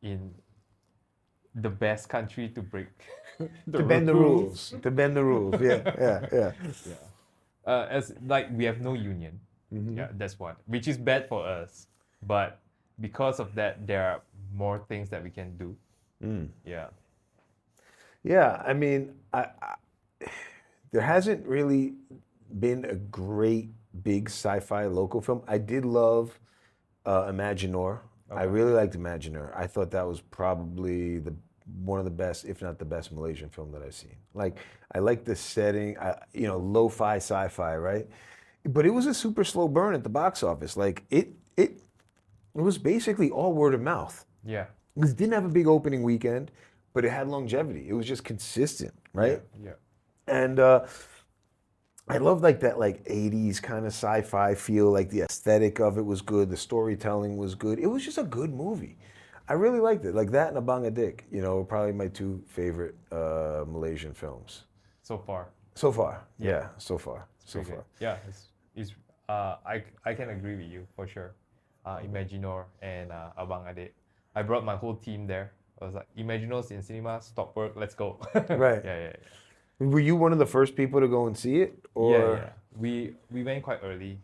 in the best country to break To bend the rules. To bend the rules. Yeah. As like we have no union. Yeah, that's one, which is bad for us. But because of that, there are more things that we can do. Yeah. Yeah, I mean, there hasn't really been a great big sci-fi local film. I did love Imagineur. I really liked Imagineur. I thought that was probably one of the best, if not the best, Malaysian film that I've seen. Like, I like the setting, you know, lo-fi sci-fi, right? But it was a super slow burn at the box office. Like, it was basically all word of mouth. Yeah. It didn't have a big opening weekend, but it had longevity. It was just consistent, right? Yeah. And I love like that like 80s kind of sci-fi feel, like the aesthetic of it was good, the storytelling was good. It was just a good movie. I really liked it. Like that and Abang Adik, you know, probably my two favorite Malaysian films. So far. So far. Yeah, so far. So Pretty far. good. Yeah, I can agree with you for sure. Imagineur and Abang Adik. I brought my whole team there. I was like, Imagineur's in cinema, stop work, let's go. Right. Yeah. Were you one of the first people to go and see it? Or? Yeah. We went quite early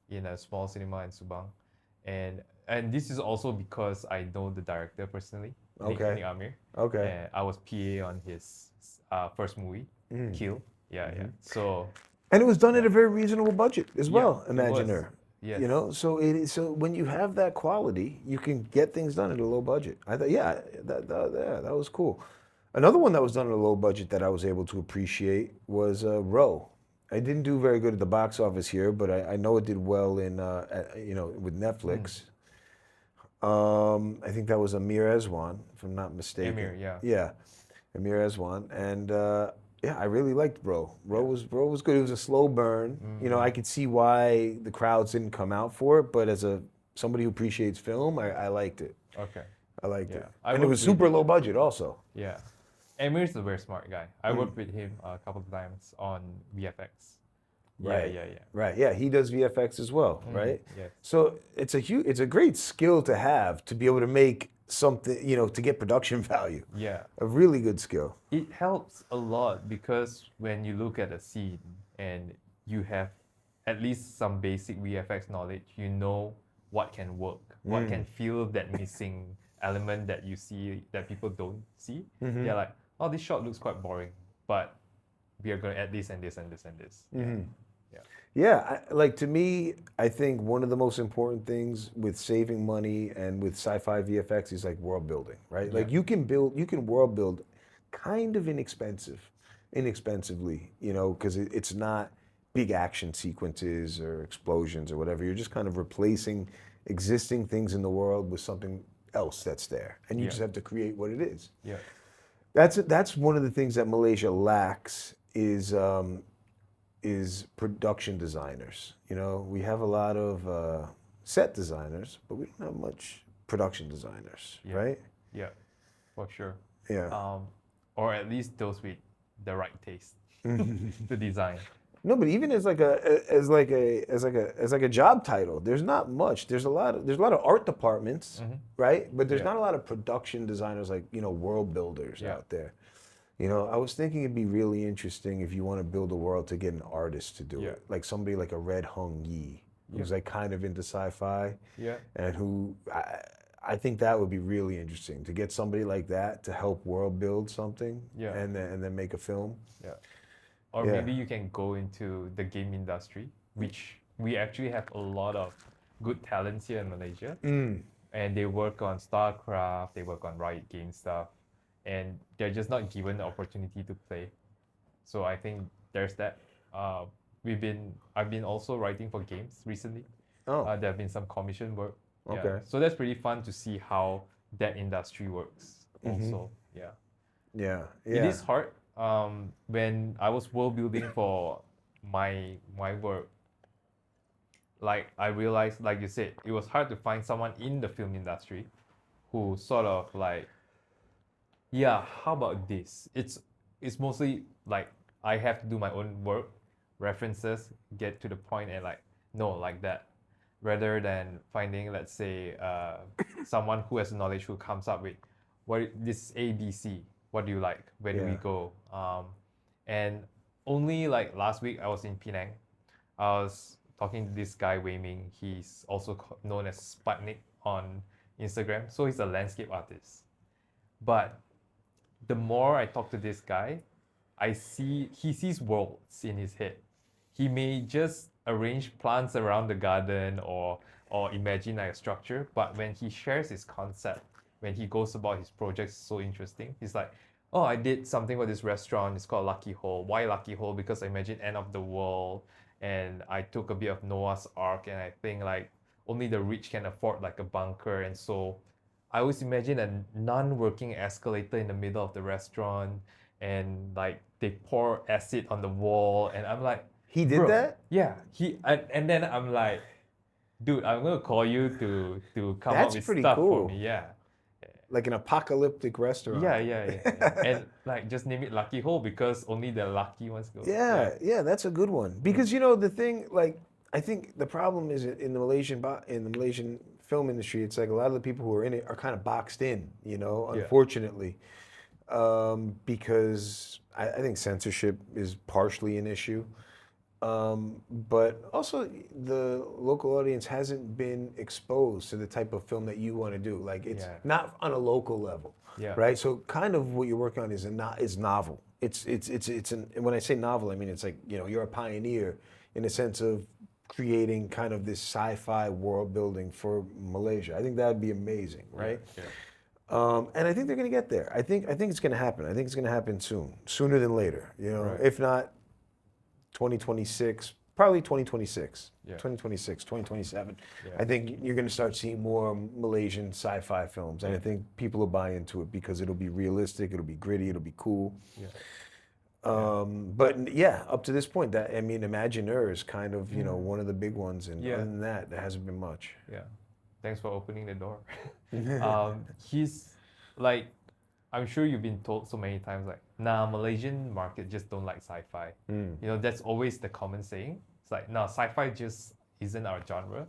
in a small cinema in Subang. And this is also because I know the director personally, Nick Amir. Okay. And I was PA on his first movie, Kill. Yeah. So. And it was done at a very reasonable budget as well, it Imagineur. Yes. You know, so when you have that quality, you can get things done at a low budget. I thought, that was cool. Another one that was done at a low budget that I was able to appreciate was Row. It didn't do very good at the box office here, but I know it did well in you know, with Netflix. I think that was Amir Ezwan, if I'm not mistaken. Amir, yeah. Yeah, Amir Ezwan, and yeah, I really liked Row. Row was good. It was a slow burn. You know, I could see why the crowds didn't come out for it, but as somebody who appreciates film, I liked it. Okay. I liked it. I And it was super low budget also. Yeah. Amir's a very smart guy. I worked with him a couple of times on VFX. Right. Yeah. Right. Yeah, he does VFX as well, right? Yes. So it's a great skill to have to be able to make something, you know, to get production value. Yeah. A really good skill. It helps a lot because when you look at a scene and you have at least some basic VFX knowledge, you know what can work, what can fill that missing element that you see that people don't see. They're like, oh, this shot looks quite boring, but we are going to add this and this and this and this. Yeah, like to me, I think one of the most important things with saving money and with sci-fi VFX is like world building, right? Like you can world build kind of inexpensively, you know, because it's not big action sequences or explosions or whatever. You're just kind of replacing existing things in the world with something else that's there, and you just have to create what it is. Yeah. That's one of the things that Malaysia lacks is production designers. You know, we have a lot of set designers, but we don't have much production designers, right? Yeah, for sure. Yeah. Or at least those with the right taste to design. No, but even as a job title, there's not much. There's a lot of art departments, right? But there's not a lot of production designers, like, you know, world builders out there. You know, I was thinking it'd be really interesting if you want to build a world to get an artist to do it, like somebody like a Red Hung Yi, who's like kind of into sci-fi, and who I think that would be really interesting to get somebody like that to help world build something, and then make a film. or Yeah. maybe you can go into the game industry, which we actually have a lot of good talents here in Malaysia. And they work on StarCraft, they work on Riot Game stuff, and they're just not given the opportunity to play. So I think there's that. I've been also writing for games recently. Oh. There have been some commission work. Yeah. Okay. So that's pretty fun to see how that industry works. Also, yeah. Yeah. It is hard. When I was world building for my work, like I realized, like you said, it was hard to find someone in the film industry who sort of like, yeah, how about this? It's mostly like I have to do my own work, references, get to the point, and like no, like that, rather than finding, let's say, someone who has knowledge who comes up with what this ABC. What do you like? Where do we go? And only like last week I was in Penang. I was talking to this guy Wei Ming. He's also known as Sputnik on Instagram. So he's a landscape artist. But the more I talk to this guy, he sees worlds in his head. He may just arrange plants around the garden or imagine like a structure, but when he shares his concept, when he goes about his projects, so interesting. He's like, oh, I did something for this restaurant. It's called Lucky Hole. Why Lucky Hole? Because I imagine end of the world, and I took a bit of Noah's Ark, and I think like only the rich can afford like a bunker, and so I always imagine a non-working escalator in the middle of the restaurant, and like they pour acid on the wall, and I'm like, he did bro, that? Yeah, and then I'm like, dude, I'm gonna call you to come That's up with pretty stuff cool. for me. Yeah. Like an apocalyptic restaurant. Yeah. And like just name it Lucky Hole because only the lucky ones go. Yeah, that's a good one. Because you know the thing, like I think the problem is in the Malaysian film industry, it's like a lot of the people who are in it are kind of boxed in, you know, unfortunately, because I think censorship is partially an issue. But also the local audience hasn't been exposed to the type of film that you want to do. Like it's not on a local level, right? So kind of what you're working on is novel. When I say novel, I mean it's like, you know, you're a pioneer in the sense of creating kind of this sci-fi world building for Malaysia. I think that would be amazing, right? And I think they're going to get there. I think it's going to happen. I think it's going to happen sooner than later. You know, if not 2026, probably 2026, 2026, 2027. I think you're going to start seeing more Malaysian sci-fi films, and I think people will buy into it because it'll be realistic, it'll be gritty, it'll be cool. But yeah, up to this point, that I mean, Imagineer is kind of one of the big ones, and other than that, there hasn't been much. Yeah, thanks for opening the door. He's like, I'm sure you've been told so many times, like, nah, Malaysian market just don't like sci-fi. You know, that's always the common saying. It's like, nah, sci-fi just isn't our genre.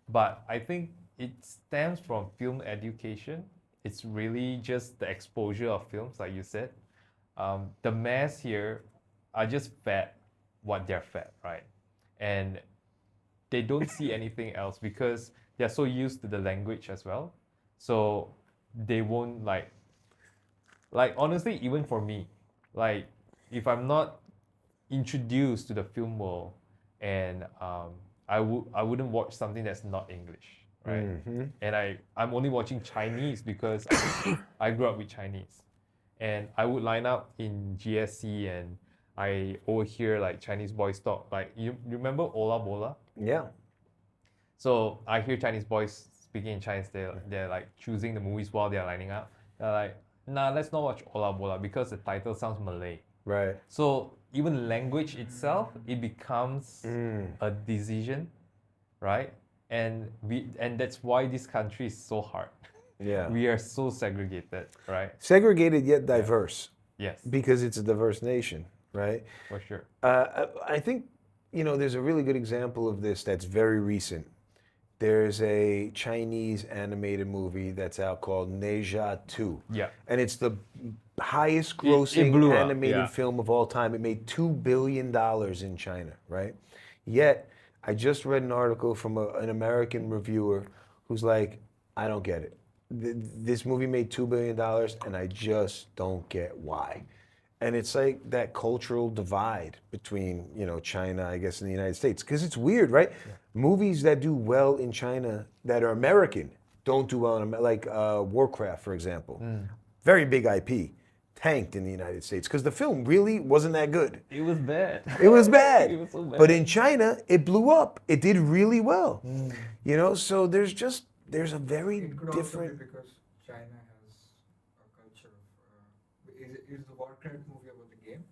But I think it stems from film education. It's really just the exposure of films, like you said. The mass here are just fed what they're fed, right? And they don't see anything else because they're so used to the language as well. So they won't like honestly, even for me, like if I'm not introduced to the film world, and I wouldn't watch something that's not English, right? And I'm only watching Chinese because I grew up with Chinese, and I would line up in GSC and I overhear like Chinese boys talk. Like you remember Ola Bola? Yeah. So I hear Chinese boys speaking in Chinese. They're like choosing the movies while they're lining up. They're like, nah, let's not watch Ola Bola because the title sounds Malay. Right. So even language itself, it becomes a decision, right? And that's why this country is so hard. Yeah. We are so segregated, right? Segregated yet diverse. Yes. Because it's a diverse nation, right? For sure. I think, there's a really good example of this that's very recent. There's a Chinese animated movie that's out called Neja 2. Yeah. And it's the highest grossing animated film of all time. It made $2 billion in China, right? Yet, I just read an article from an American reviewer who's like, I don't get it. This movie made $2 billion and I just don't get why. And it's like that cultural divide between, you know, China, I guess, and the United States. Because it's weird, right? Movies that do well in China that are American don't do well in like Warcraft, for example. Very big IP. Tanked in the United States because the film really wasn't that good. It was bad. It was bad. It was so bad. But in China, it blew up. It did really well. You know, so there's a very It could different. also be because China has a culture of. Is the Warcraft movie about the game?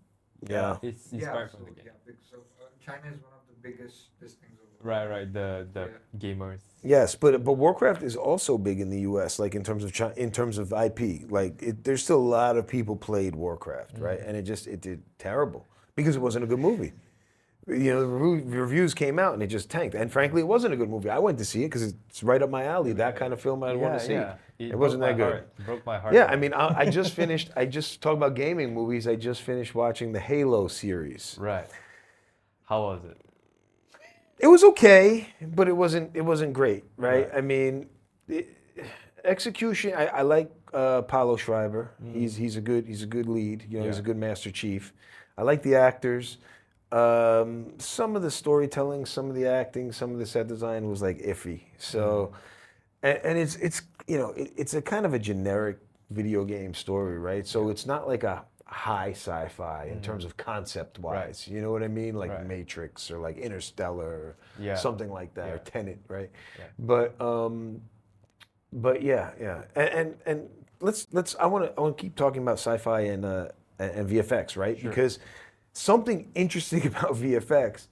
Yeah. It's inspired from the game. Yeah, because China is one of the biggest things of the world. Right. The gamers. Yes, but Warcraft is also big in the U.S. Like in terms of IP. Like there's still a lot of people played Warcraft, right? And it did terrible because it wasn't a good movie. You know, the reviews came out and it just tanked. And frankly, it wasn't a good movie. I went to see it because it's right up my alley. That kind of film I'd want to see. It wasn't that good. It broke my heart. Yeah, I mean, I just finished. I just talk about gaming movies. I just finished watching the Halo series. Right. How was it? It was okay, but it wasn't great, right? I mean, execution. I like Paulo Schreiber. He's a good lead. You know, he's a good Master Chief. I like the actors. Some of the storytelling, some of the acting, some of the set design was like iffy. So, and it's you know it's a kind of a generic video game story, right? So it's not like a high sci-fi in terms of concept wise. You know what I mean? Like Matrix or like Interstellar, or something like that, or Tenet, right? But yeah. And let's I want to keep talking about sci-fi and VFX, right? Sure. Because something interesting about VFX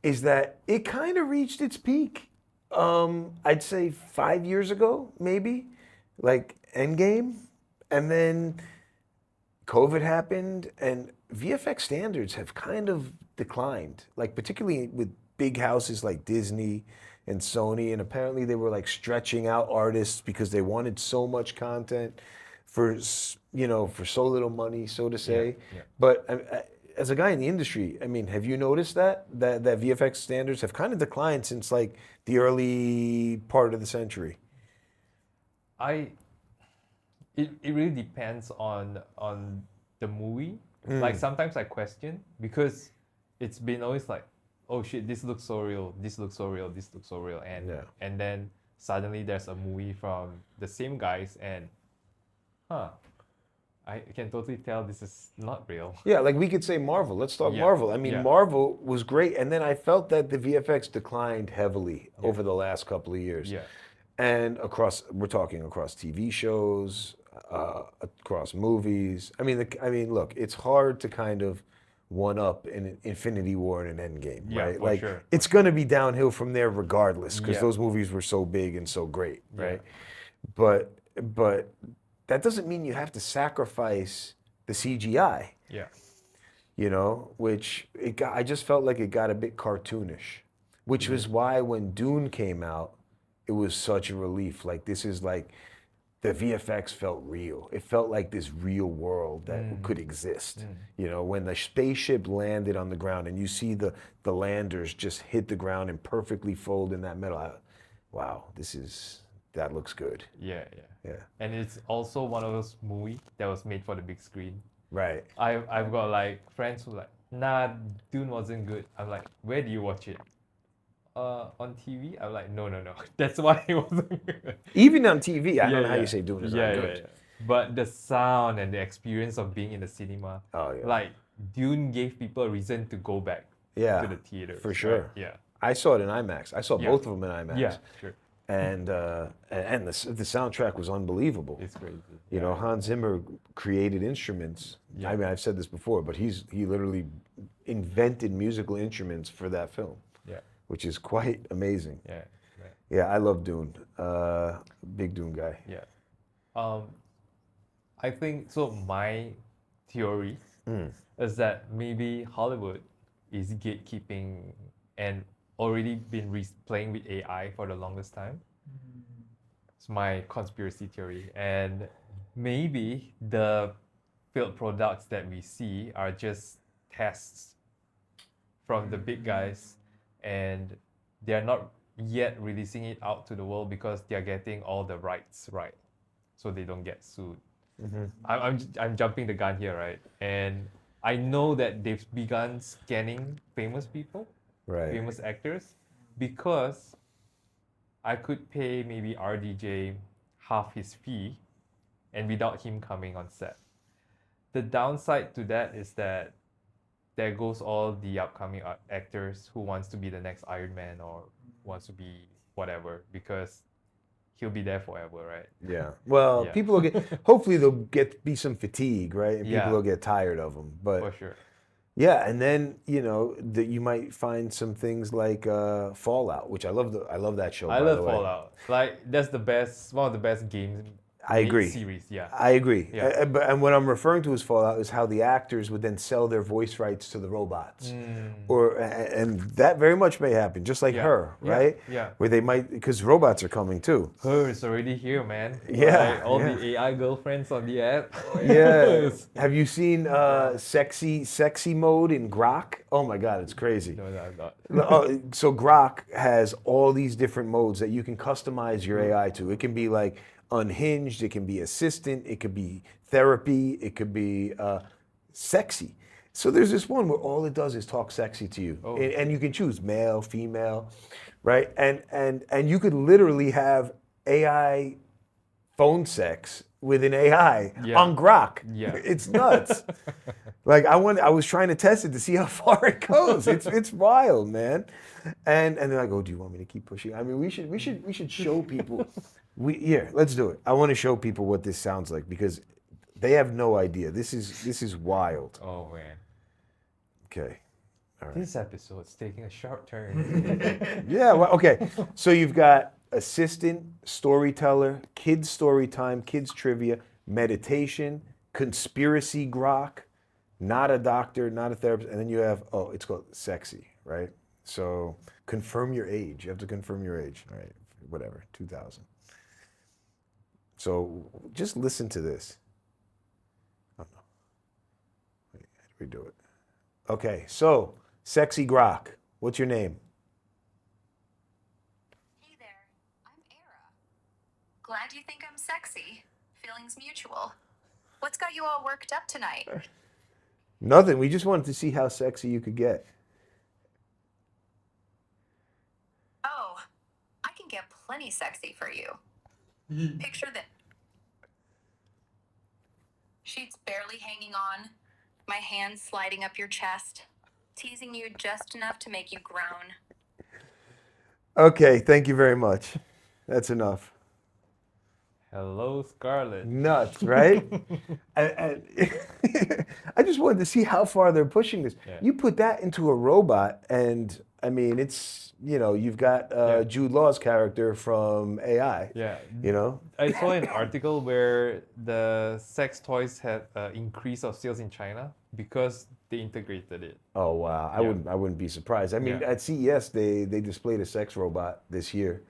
is that it kind of reached its peak. I'd say 5 years ago, maybe, like Endgame, and then COVID happened, and VFX standards have kind of declined, like particularly with big houses like Disney and Sony, and apparently they were like stretching out artists because they wanted so much content for so little money, so to say. But as a guy in the industry, I mean, have you noticed that VFX standards have kind of declined since like the early part of the century? It really depends on the movie. Like sometimes I question because it's been always like, oh shit, this looks so real, this looks so real, this looks so real, and then suddenly there's a movie from the same guys and I can totally tell this is not real. Yeah, like we could say Marvel. Let's talk Marvel. I mean, Marvel was great, and then I felt that the VFX declined heavily over the last couple of years. And we're talking across TV shows, across movies. I mean, look, it's hard to kind of one up in Infinity War and an Endgame, right? Like, it's going to be downhill from there regardless, because those movies were so big and so great, right? But that doesn't mean you have to sacrifice the CGI. You know, I just felt like it got a bit cartoonish, which was why when Dune came out, it was such a relief. Like, this is like, the VFX felt real. It felt like this real world that could exist. You know, when the spaceship landed on the ground and you see the landers just hit the ground and perfectly fold in that metal, wow, that looks good. Yeah. And it's also one of those movies that was made for the big screen. Right. I've got like friends who like, nah, Dune wasn't good. I'm like, where do you watch it? On TV? I'm like, no. That's why it wasn't good. Even on TV, I don't know how you say Dune is not good. But the sound and the experience of being in the cinema, like Dune gave people a reason to go back to the theater. For sure. Yeah. I saw it in IMAX. I saw both of them in IMAX. Yeah, sure. And the soundtrack was unbelievable. It's crazy. You know, Hans Zimmer created instruments. I mean, I've said this before, but he literally invented musical instruments for that film. Which is quite amazing. Yeah, I love Dune. Big Dune guy. I think so. My theory is that maybe Hollywood is gatekeeping and already been playing with AI for the longest time. It's my conspiracy theory, and maybe the field products that we see are just tests from the big guys. And they're not yet releasing it out to the world because they're getting all the rights right, so they don't get sued. I'm jumping the gun here, right? And I know that they've begun scanning famous people, Right. famous actors, because I could pay maybe RDJ half his fee and without him coming on set. The downside to that is that there goes all the upcoming actors who wants to be the next Iron Man or wants to be whatever, because he'll be there forever, right? Yeah. Well, Yeah. people will get. Hopefully, there'll be some fatigue, right? And Yeah. people will get tired of them. But For sure. yeah, and then that you might find some things like Fallout, which I love. I love that show. I by love the way. Fallout. Like, that's the best, one of the best games. I agree. Series, yeah. I agree. Yeah. And what I'm referring to as Fallout is how the actors would then sell their voice rights to the robots, and that very much may happen, just like Yeah. her, Yeah. right? Yeah. Where they might, because robots are coming too. Her is already here, man. Yeah, Like, all yeah. the AI girlfriends on the app. Yeah. Have you seen sexy mode in Grok? Oh my God, it's crazy. No, I'm not. So Grok has all these different modes that you can customize your AI to. It can be like unhinged, it can be assistant, it could be therapy, it could be sexy. So there's this one where all it does is talk sexy to you, and you can choose male, female, right? And you could literally have AI phone sex with an AI on Grok. Yeah. It's nuts. Like I was trying to test it to see how far it goes. It's wild, man. And they're like, "Oh, do you want me to keep pushing?" I mean, we should show people. Let's do it. I want to show people what this sounds like because they have no idea. This is wild. Oh man. Okay. All right. This episode's taking a sharp turn. Yeah, well, okay. So you've got assistant, storyteller, kids story time, kids trivia, meditation, conspiracy grok, not a doctor, not a therapist, and then you have, it's called sexy, right? So confirm your age. You have to confirm your age, all right? Whatever, 2000. So just listen to this. Oh no. Wait, how do we do it? Okay, so sexy grok, what's your name? Hey there, I'm Era. Glad you think I'm sexy. Feelings mutual. What's got you all worked up tonight? Nothing. We just wanted to see how sexy you could get. Oh, I can get plenty sexy for you. Picture this. Sheets barely hanging on, my hands sliding up your chest, teasing you just enough to make you groan. Okay, thank you very much. That's enough. Hello, Scarlett. Nuts, right? and I just wanted to see how far they're pushing this. Yeah. You put that into a robot, and I mean, it's, you've got Jude Law's character from AI. Yeah. You I saw an article where the sex toys had increase of sales in China because they integrated it. Oh wow, I wouldn't be surprised. I mean, at CES they displayed a sex robot this year.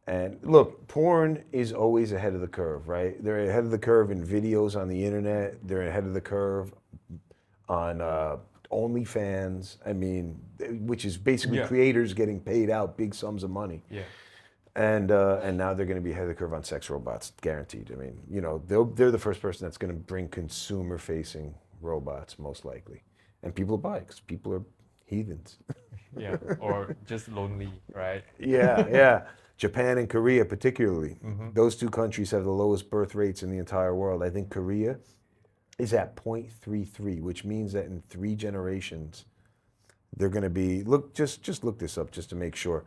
And look, porn is always ahead of the curve, right? They're ahead of the curve in videos on the internet. They're ahead of the curve on OnlyFans. I mean, which is basically creators getting paid out big sums of money. Yeah. And now they're going to be ahead of the curve on sex robots, guaranteed. I mean, they're the first person that's going to bring consumer-facing robots, most likely. And people buy it because people are heathens. Yeah, or just lonely, right? Yeah. Japan and Korea particularly. Those two countries have the lowest birth rates in the entire world. I think Korea is at 0.33, which means that in 3 generations, they're going to be, just look this up just to make sure.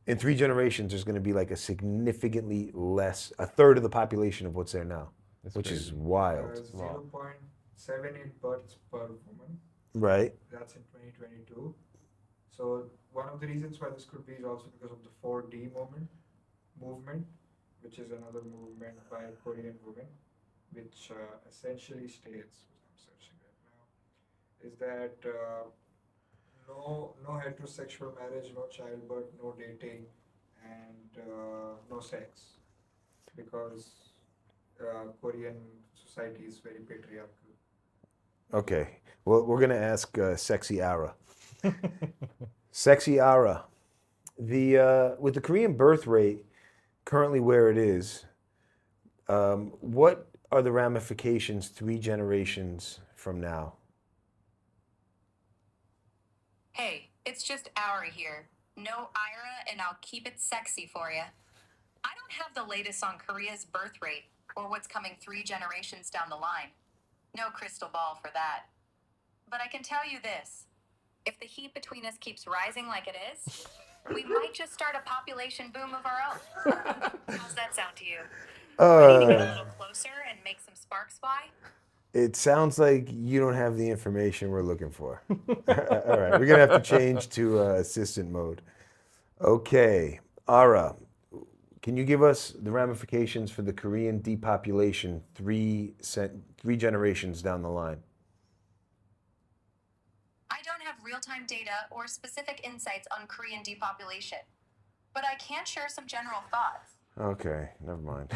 In 3 generations, there's going to be like a significantly less, a third of the population of what's there now, which is wild. 0.78 births per woman. Right. That's in 2022. So one of the reasons why this could be is also because of the 4D movement, which is another movement by Korean women, which essentially states, what I'm searching right now, is that no heterosexual marriage, no childbirth, no dating, and no sex, because Korean society is very patriarchal. Okay. Well, we're going to ask Sexy Ara. Sexy Ara, with the Korean birth rate currently where it is, what are the ramifications 3 generations from now? Hey, it's just Aura here. No Ira, and I'll keep it sexy for you. I don't have the latest on Korea's birth rate or what's coming 3 generations down the line. No crystal ball for that. But I can tell you this. If the heat between us keeps rising like it is, we might just start a population boom of our own. How's that sound to you? Ready to get a little closer and make some sparks fly? It sounds like you don't have the information we're looking for. All right, we're gonna have to change to assistant mode. Okay, Ara, can you give us the ramifications for the Korean depopulation 3 generations down the line? I don't have real-time data or specific insights on Korean depopulation, but I can share some general thoughts. Okay, never mind.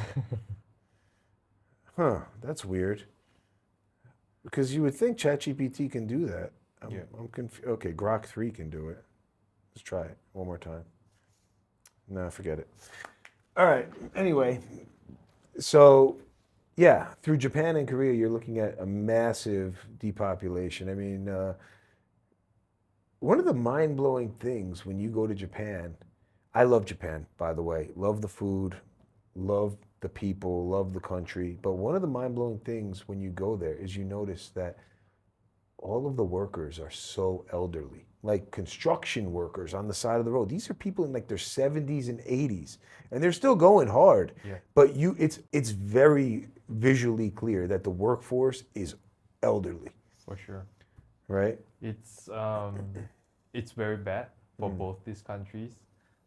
Huh, that's weird. Because you would think ChatGPT can do that. I'm confused. Okay, Grok 3 can do it. Let's try it one more time. No, forget it. All right, anyway, so yeah, through Japan and Korea, you're looking at a massive depopulation. I mean, one of the mind-blowing things when you go to Japan, I love Japan, by the way, love the food, love the people, love the country, but one of the mind-blowing things when you go there is you notice that all of the workers are so elderly, like construction workers on the side of the road. These are people in like their 70s and 80s, and they're still going hard. Yeah. But it's very visually clear that the workforce is elderly, For sure. right? It's very bad for both these countries.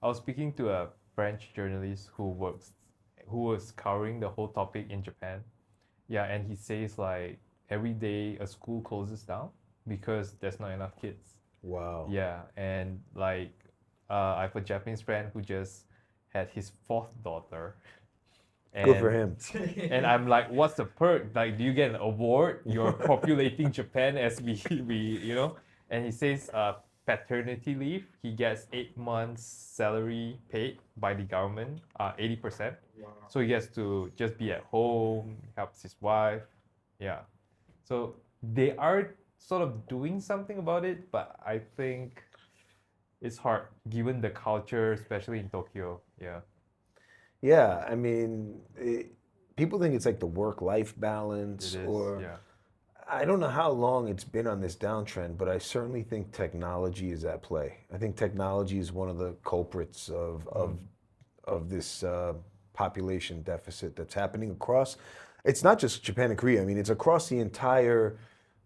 I was speaking to a French journalist who was covering the whole topic in Japan. Yeah, and he says like every day a school closes down because there's not enough kids. Wow. Yeah, and like I have a Japanese friend who just had his 4th daughter. Good for him. And I'm like, what's the perk? Like, do you get an award? You're populating Japan as we you know? And he says paternity leave, he gets 8 months salary paid by the government, 80%. Wow. So he gets to just be at home, helps his wife. Yeah. So they are sort of doing something about it, but I think it's hard given the culture, especially in Tokyo. Yeah. Yeah, I mean, people think it's like the work-life balance, It is. or Yeah. I don't know how long it's been on this downtrend, but I certainly think technology is at play. I think technology is one of the culprits of this population deficit that's happening across. It's not just Japan and Korea. I mean, it's across the entire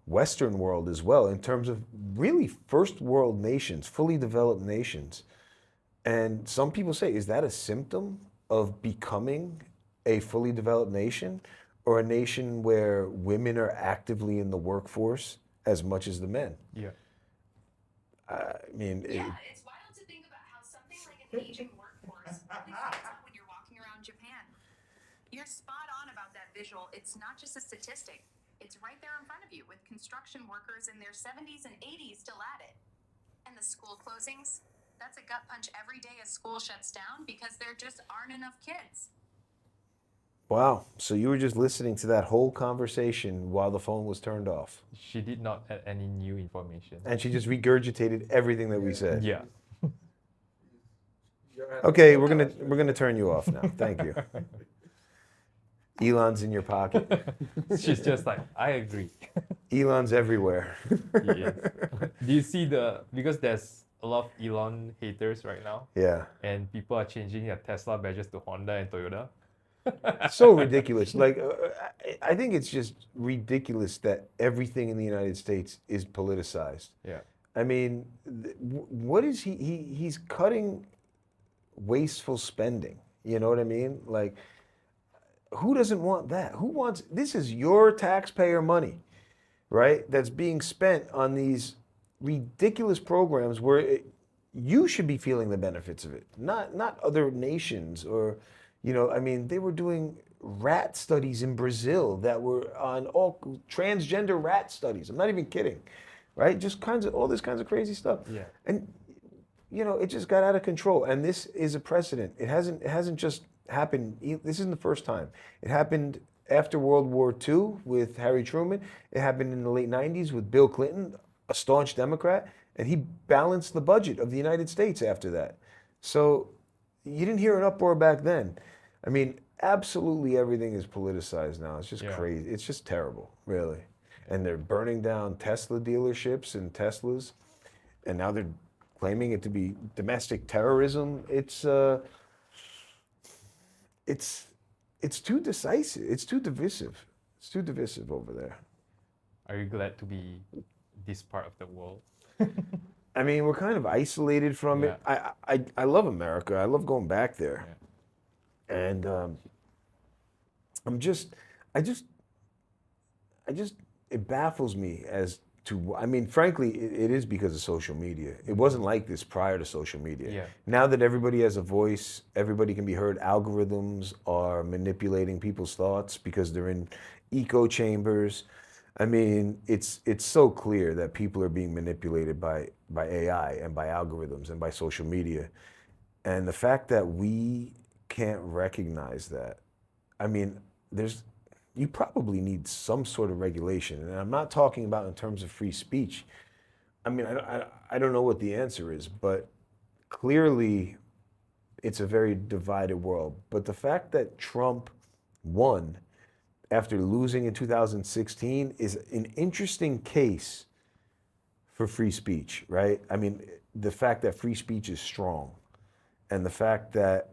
Western world as well, in terms of really first world nations, fully developed nations. And some people say, is that a symptom of becoming a fully developed nation, or a nation where women are actively in the workforce as much as the men? Yeah. I mean, It's wild to think about how something like an aging workforce really stands out when you're walking around Japan. You're spot on about that visual. It's not just a statistic. It's right there in front of you, with construction workers in their 70s and 80s still at it. And the school closings, that's a gut punch every day a school shuts down because there just aren't enough kids. wow. So you were just listening to that whole conversation while the phone was turned off, She did not add any new information. and she just regurgitated everything that we said. Yeah. Okay, we're gonna turn you off now. Thank you. Elon's in your pocket. She's just like, I agree. Elon's everywhere. He is. Do you see because there's a lot of Elon haters right now, Yeah. and people are changing their Tesla badges to Honda and Toyota. So ridiculous. Like, I think it's just ridiculous that everything in the United States is politicized. Yeah. I mean, what is he's cutting wasteful spending. You know what I mean? Like, who doesn't want that? Who wants, this is your taxpayer money, right? That's being spent on these ridiculous programs where you should be feeling the benefits of it, not other nations. Or, you know, I mean, they were doing rat studies in Brazil that were on all transgender rat studies. I'm not even kidding, right? Just all this kinds of crazy stuff. Yeah. And, you know, it just got out of control. And this is a precedent. It hasn't just happened. This isn't the first time. It happened after World War II with Harry Truman. It happened in the late 90s with Bill Clinton, a staunch Democrat, and he balanced the budget of the United States after that. So you didn't hear an uproar back then. I mean, absolutely everything is politicized now. It's just crazy. It's just terrible, really. And they're burning down Tesla dealerships and Teslas, and now they're claiming it to be domestic terrorism. It's too decisive. It's too divisive. It's too divisive over there. Are you glad to be this part of the world? I mean, we're kind of isolated from it. I love America. I love going back there. Yeah. And it baffles me as to, I mean, frankly, it is because of social media. It wasn't like this prior to social media. Yeah. Now that everybody has a voice, everybody can be heard, algorithms are manipulating people's thoughts because they're in echo chambers. I mean, it's so clear that people are being manipulated by AI and by algorithms and by social media. And the fact that we can't recognize that, I mean, you probably need some sort of regulation. And I'm not talking about in terms of free speech. I mean, I don't know what the answer is, but clearly it's a very divided world. But the fact that Trump won after losing in 2016 is an interesting case for free speech, right? I mean, the fact that free speech is strong and the fact that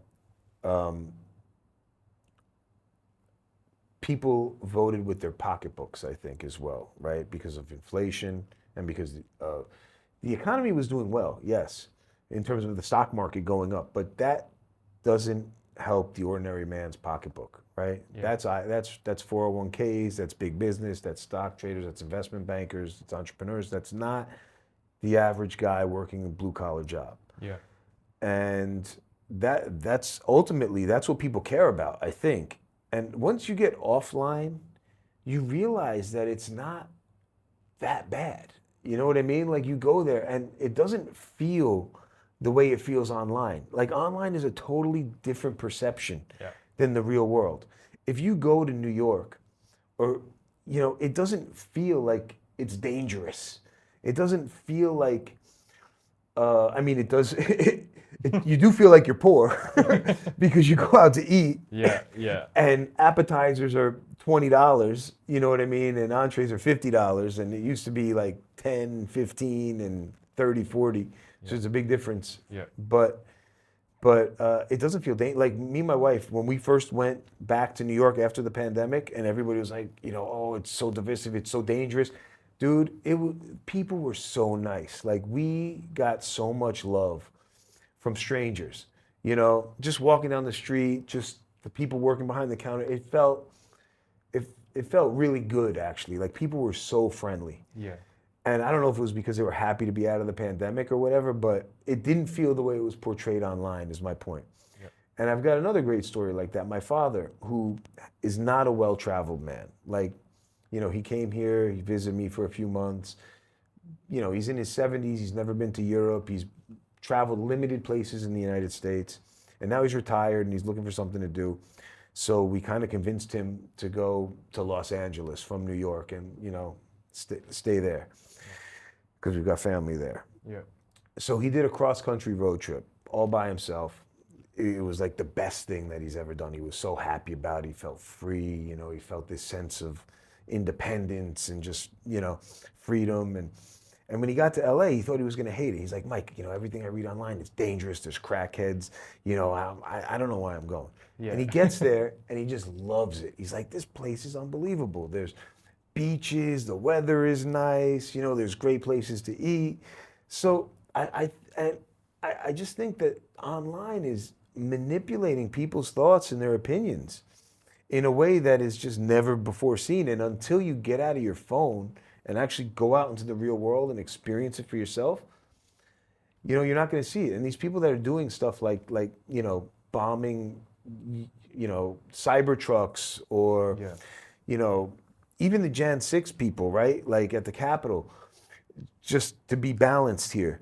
people voted with their pocketbooks, I think, as well, right? Because of inflation and because the economy was doing well, yes, in terms of the stock market going up, but that doesn't help the ordinary man's pocketbook, right? Yeah. That's 401ks, that's big business, that's stock traders, that's investment bankers, it's entrepreneurs. That's not the average guy working a blue collar job. Yeah. And that's ultimately, that's what people care about, I think. And once you get offline, you realize that it's not that bad. You know what I mean? Like, you go there and it doesn't feel the way it feels online. Like, online is a totally different perception than the real world. If you go to New York, or, you know, it doesn't feel like it's dangerous. It doesn't feel like, I mean, it does, you do feel like you're poor because you go out to eat. Yeah, yeah. And appetizers are $20, you know what I mean? And entrees are $50. And it used to be like 10, 15, and 30, 40. So it's a big difference. Yeah. But it doesn't feel like me and my wife, when we first went back to New York after the pandemic, and everybody was like, you know, oh, it's so divisive, it's so dangerous. Dude, people were so nice. Like, we got so much love from strangers, you know, just walking down the street, just the people working behind the counter. It felt really good, actually. Like, people were so friendly. Yeah. And I don't know if it was because they were happy to be out of the pandemic or whatever, but it didn't feel the way it was portrayed online, is my point. Yep. And I've got another great story like that. My father, who is not a well-traveled man, like, you know, he came here, he visited me for a few months. You know, he's in his 70s, he's never been to Europe, he's traveled limited places in the United States, and now he's retired and he's looking for something to do. So we kind of convinced him to go to Los Angeles from New York and, you know, stay there, because we've got family there. Yeah. So he did a cross-country road trip all by himself. It was like the best thing that he's ever done. He was so happy about it. He felt free, you know, he felt this sense of independence and just, you know, freedom. And when he got to LA, he thought he was going to hate it. He's like, Mike, you know, everything I read online is dangerous. There's crackheads. You know, I don't know why I'm going. Yeah. And he gets there and he just loves it. He's like, this place is unbelievable. There's beaches, the weather is nice, you know, there's great places to eat. So I just think that online is manipulating people's thoughts and their opinions in a way that is just never before seen. And until you get out of your phone and actually go out into the real world and experience it for yourself, you know, you're not going to see it. And these people that are doing stuff like you know, bombing, you know, cyber trucks, or, you know, even the Jan 6 people, right? Like at the Capitol, just to be balanced here.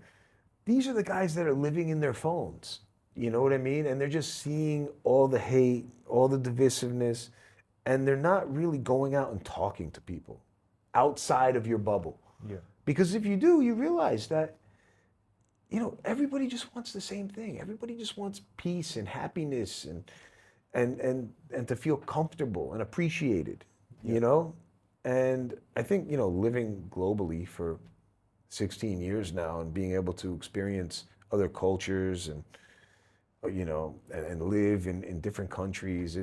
These are the guys that are living in their phones. You know what I mean? And they're just seeing all the hate, all the divisiveness, and they're not really going out and talking to people outside of your bubble. Yeah. Because if you do, you realize that, everybody just wants the same thing. Everybody just wants peace and happiness and to feel comfortable and appreciated, And I think, living globally for 16 years now and being able to experience other cultures and live in different countries,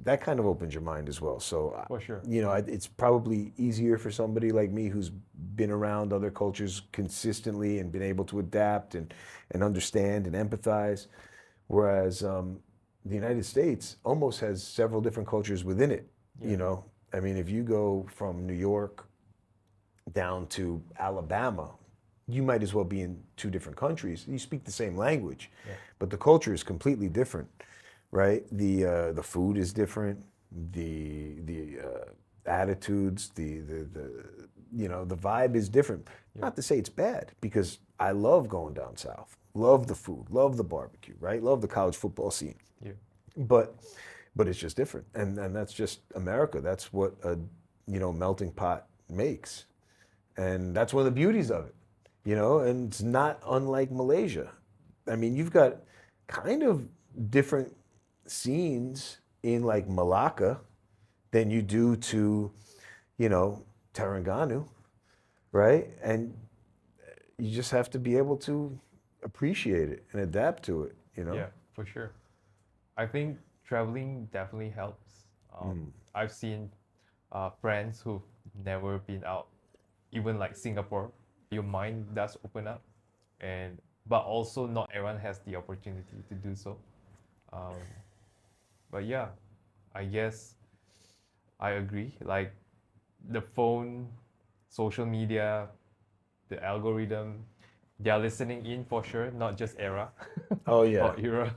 that kind of opens your mind as well. So, For sure. It's probably easier for somebody like me who's been around other cultures consistently and been able to adapt and understand and empathize. Whereas the United States almost has several different cultures within it, I mean, if you go from New York down to Alabama, you might as well be in two different countries. You speak the same language, but the culture is completely different, right? The food is different, the attitudes, the vibe is different. Not to say it's bad, because I love going down south, love the food, love the barbecue, right? Love the college football scene. Yeah. But it's just different, and that's just America. That's what a melting pot makes, and that's one of the beauties of it. And it's not unlike Malaysia. I mean, you've got kind of different scenes in like Malacca than you do to, Terengganu, right? And you just have to be able to appreciate it and adapt to it, Yeah, for sure. I think traveling definitely helps. I've seen friends who've never been out, even like Singapore. Your mind does open up, but also not everyone has the opportunity to do so. But yeah, I guess I agree. Like the phone, social media, the algorithm, they're listening in for sure, not just era. Oh yeah. Or era.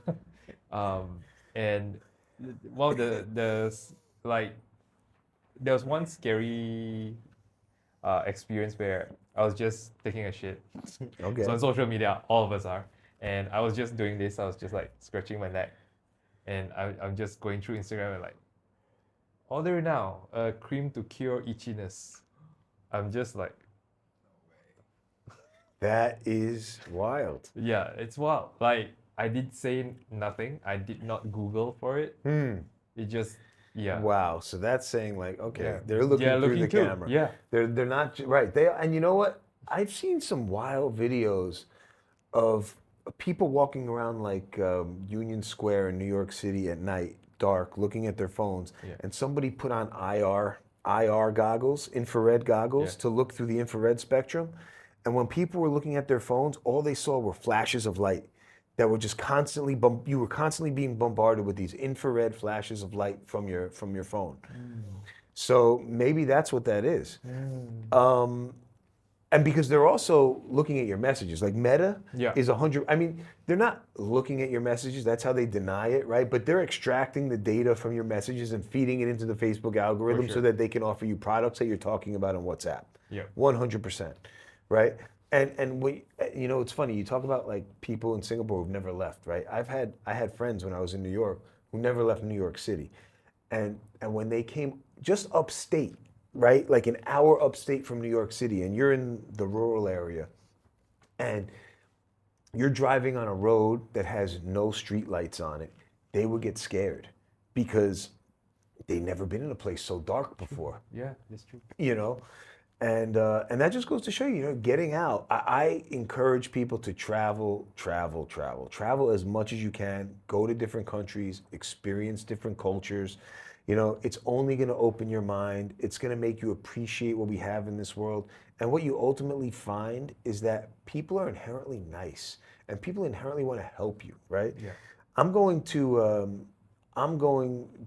And well, there was one scary experience where I was just taking a shit. Okay. So on social media, all of us are. And I was just doing this. I was just like scratching my neck. And I'm just going through Instagram and like, order now, a cream to cure itchiness. I'm just like, that is wild. yeah, it's wild. Like, I did say nothing. I did not Google for it. It just, yeah. Wow. So that's saying like, okay, Yeah. they're looking through looking the too. camera. Yeah. They're not right. And you know what? I've seen some wild videos of people walking around like Union Square in New York City at night, dark, looking at their phones, and somebody put on IR goggles, infrared goggles, to look through the infrared spectrum. And when people were looking at their phones, all they saw were flashes of light that were just constantly, you were constantly being bombarded with these infrared flashes of light from your phone. So maybe that's what that is. And because they're also looking at your messages, like Meta is 100. I mean, they're not looking at your messages. That's how they deny it, right? But they're extracting the data from your messages and feeding it into the Facebook algorithm so that they can offer you products that you're talking about on WhatsApp. Yeah. 100%, right? And it's funny. You talk about like people in Singapore who've never left, right? I had friends when I was in New York who never left New York City, and when they came just upstate, right? Like an hour upstate from New York City, and you're in the rural area, and you're driving on a road that has no street lights on it, they would get scared because they'd never been in a place so dark before. Yeah, that's true. And that just goes to show you, getting out. I encourage people to travel as much as you can. Go to different countries, experience different cultures. It's only going to open your mind. It's going to make you appreciate what we have in this world. And what you ultimately find is that people are inherently nice, and people inherently want to help you, right? Yeah. I'm going to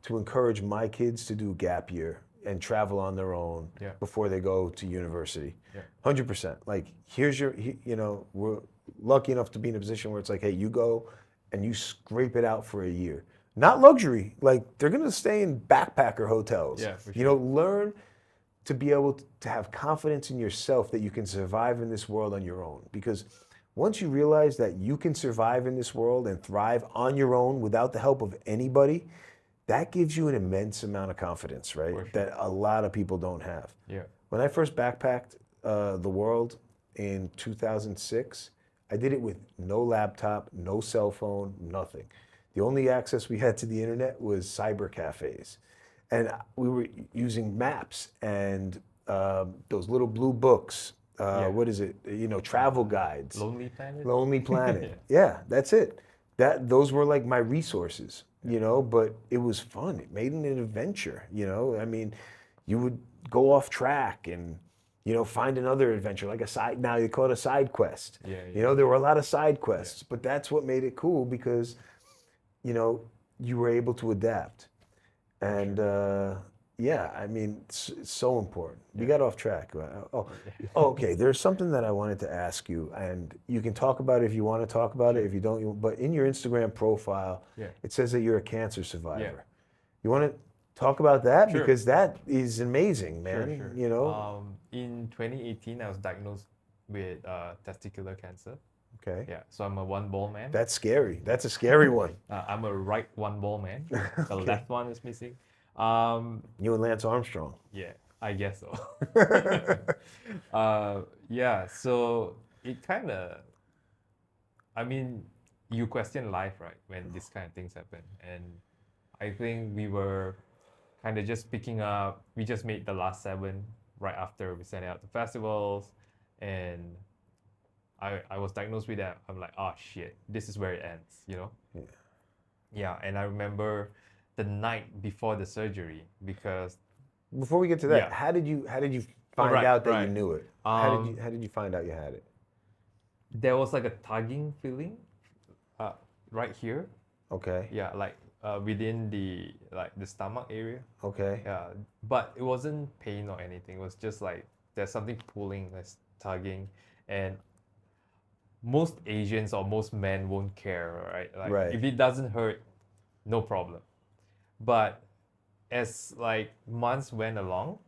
encourage my kids to do gap year and travel on their own before they go to university. 100%. Like, we're lucky enough to be in a position where it's like, hey, you go and you scrape it out for a year. Not luxury. Like, they're going to stay in backpacker hotels. Yeah, for sure. Learn to be able to have confidence in yourself that you can survive in this world on your own. Because once you realize that you can survive in this world and thrive on your own without the help of anybody, that gives you an immense amount of confidence, right? For sure. That a lot of people don't have. Yeah. When I first backpacked the world in 2006, I did it with no laptop, no cell phone, nothing. The only access we had to the internet was cyber cafes. And we were using maps and those little blue books. What is it? Travel guides. Lonely Planet? Lonely Planet. Yeah, that's it. Those were like my resources, but it was fun. It made it an adventure, I mean, you would go off track and, find another adventure, like now they call it a side quest. Yeah. There were a lot of side quests, but that's what made it cool because, you were able to adapt. And I mean, it's so important. We got off track. Okay. There's something that I wanted to ask you, and you can talk about it if you want to talk about it. If you don't, but in your Instagram profile, it says that you're a cancer survivor. You want to talk about that because that is amazing, man. Sure. In 2018, I was diagnosed with testicular cancer. Okay. Yeah. So I'm a one ball man. That's scary. That's a scary one. I'm a right one ball man. The left one is missing. You and Lance Armstrong. Yeah, I guess so. So it kind of, I mean, you question life, right, when these kind of things happen. And I think we were kind of just picking up, we just made the last 7 right after we sent out to festivals. And I was diagnosed with that. I'm like, oh shit, this is where it ends, Yeah, and I remember the night before the surgery because before we get to that, how did you find out that you knew it? How did you find out you had it? There was like a tugging feeling right here. Okay. Yeah, like within the stomach area. Okay. Yeah, but it wasn't pain or anything. It was just like there's something pulling, that's tugging, and most Asians or most men won't care, right? Like if it doesn't hurt, no problem. But as like months went along,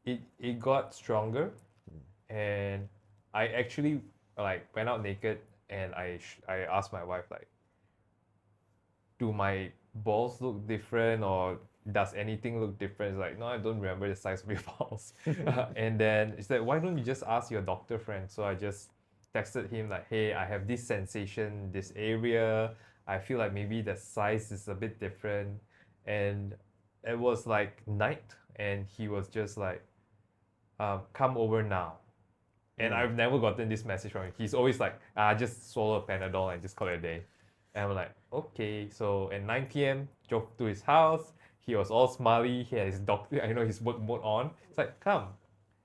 it got stronger, and I actually like went out naked and I asked my wife like, do my balls look different or does anything look different? It's like, no, I don't remember the size of your balls. And then it's like, why don't you just ask your doctor friend? So I just texted him like, hey, I have this sensation, this area. I feel like maybe the size is a bit different. And it was like night and he was just like, come over now. And I've never gotten this message from him. He's always like, just swallow a Panadol and just call it a day. And I'm like, okay. So at 9 p.m, drove to his house. He was all smiley. He had his doctor, his work mode on. It's like, come.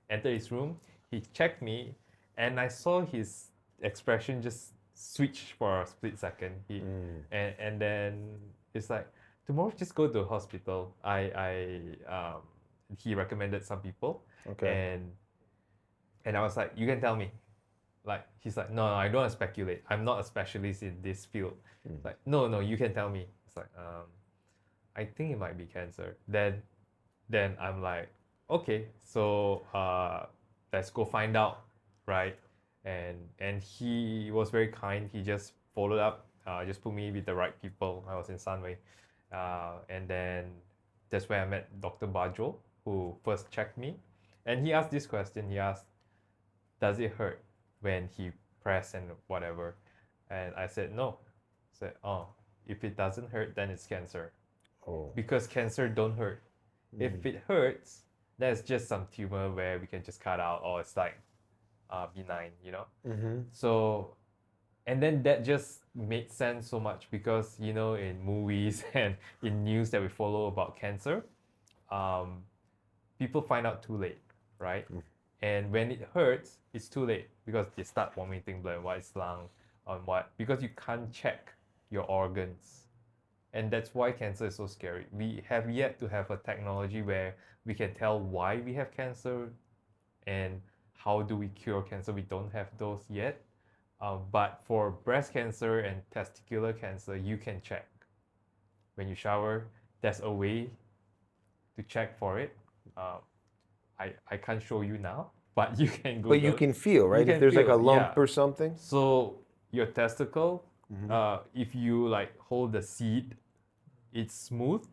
Enter his room. He checked me and I saw his expression just switch for a split second. And then it's like, tomorrow just go to the hospital. He recommended some people. Okay. And I was like, you can tell me. Like, he's like, no, I don't want to speculate. I'm not a specialist in this field. Like, no, you can tell me. It's like, I think it might be cancer. Then I'm like, okay, so let's go find out, right? And he was very kind. He just followed up, just put me with the right people. I was in Sunway. And then that's where I met Dr. Bajo, who first checked me. And he asked this question. He asked, does it hurt when he pressed and whatever? And I said, no. I said, oh, if it doesn't hurt, then it's cancer. Oh. Because cancer don't hurt. If it hurts, that's just some tumor where we can just cut out, or it's like benign, So, and then that just made sense so much because, in movies and in news that we follow about cancer, people find out too late, right? And when it hurts, it's too late because they start vomiting blood, white lung, because you can't check your organs. And that's why cancer is so scary. We have yet to have a technology where we can tell why we have cancer and how do we cure cancer. We don't have those yet. But for breast cancer and testicular cancer, you can check. When you shower, there's a way to check for it. I can't show you now, but you can Google. But you can feel, right? If there's like a lump or something. So your testicle, if you like hold the seed, it's smooth.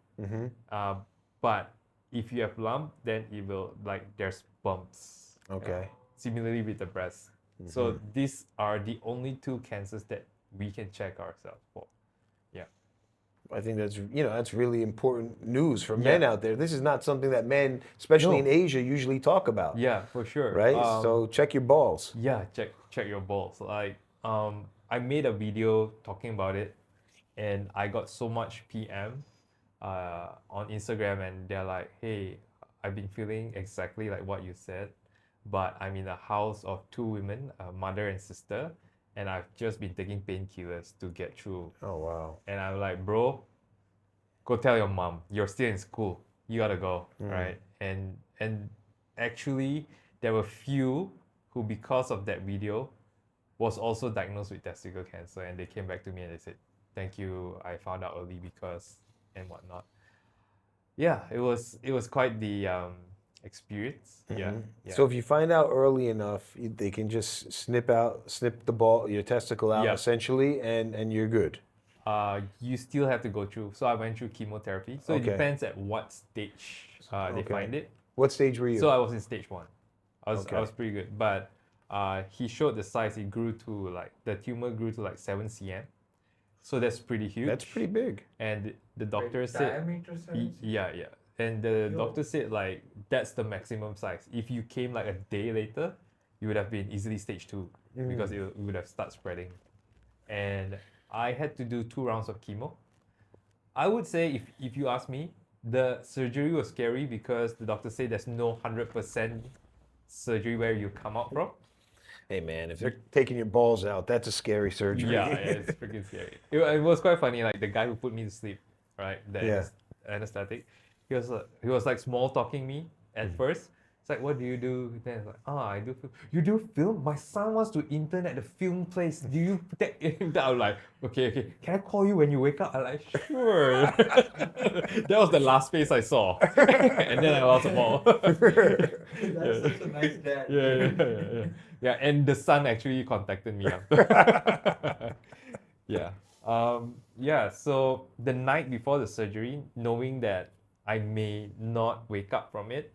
But if you have lump, then it will there's bumps. Okay. Similarly with the breast. So these are the only two cancers that we can check ourselves for. Yeah. I think that's really important news for men out there. This is not something that men, especially in Asia, usually talk about. Yeah, for sure. Right? So check your balls. Yeah, check your balls. I made a video talking about it, and I got so much PM on Instagram, and they're like, "Hey, I've been feeling exactly like what you said, but I'm in a house of two women, a mother and sister, and I've just been taking painkillers to get through." Oh, wow. And I'm like, "Bro, go tell your mom. You're still in school. You gotta go, right?" And actually, there were few who, because of that video, was also diagnosed with testicle cancer, and they came back to me and they said, "Thank you. I found out early because," and whatnot. Yeah, it was quite the experience. Yeah. So if you find out early enough, they can just snip the ball, your testicle out essentially, and you're good. You still have to go through. So I went through chemotherapy. So it depends at what stage they find it. What stage were you? So I was in stage 1. I was pretty good, but he showed the size. It grew to the tumor grew to 7 cm. So that's pretty huge. That's pretty big. And the doctor said, diameter 7 cm? yeah. And the doctor said that's the maximum size. If you came a day later, you would have been easily stage 2 because it would have started spreading. And I had to do 2 rounds of chemo. I would say if you ask me, the surgery was scary because the doctor said there's no 100% surgery where you come out from. Hey man, if they're taking your balls out, that's a scary surgery. Yeah, it's freaking scary. It was quite funny. The guy who put me to sleep, right? The anesthetic. He was small talking me at first. It's like, "What do you do?" Then it's like, "I do film." "You do film? My son wants to intern at the film place. Do you take him down?" I'm like, okay. "Can I call you when you wake up?" I'm like, "Sure." That was the last face I saw. And then I lost them all. That's such a nice dad. Yeah, and the son actually contacted me after. So the night before the surgery, knowing that I may not wake up from it,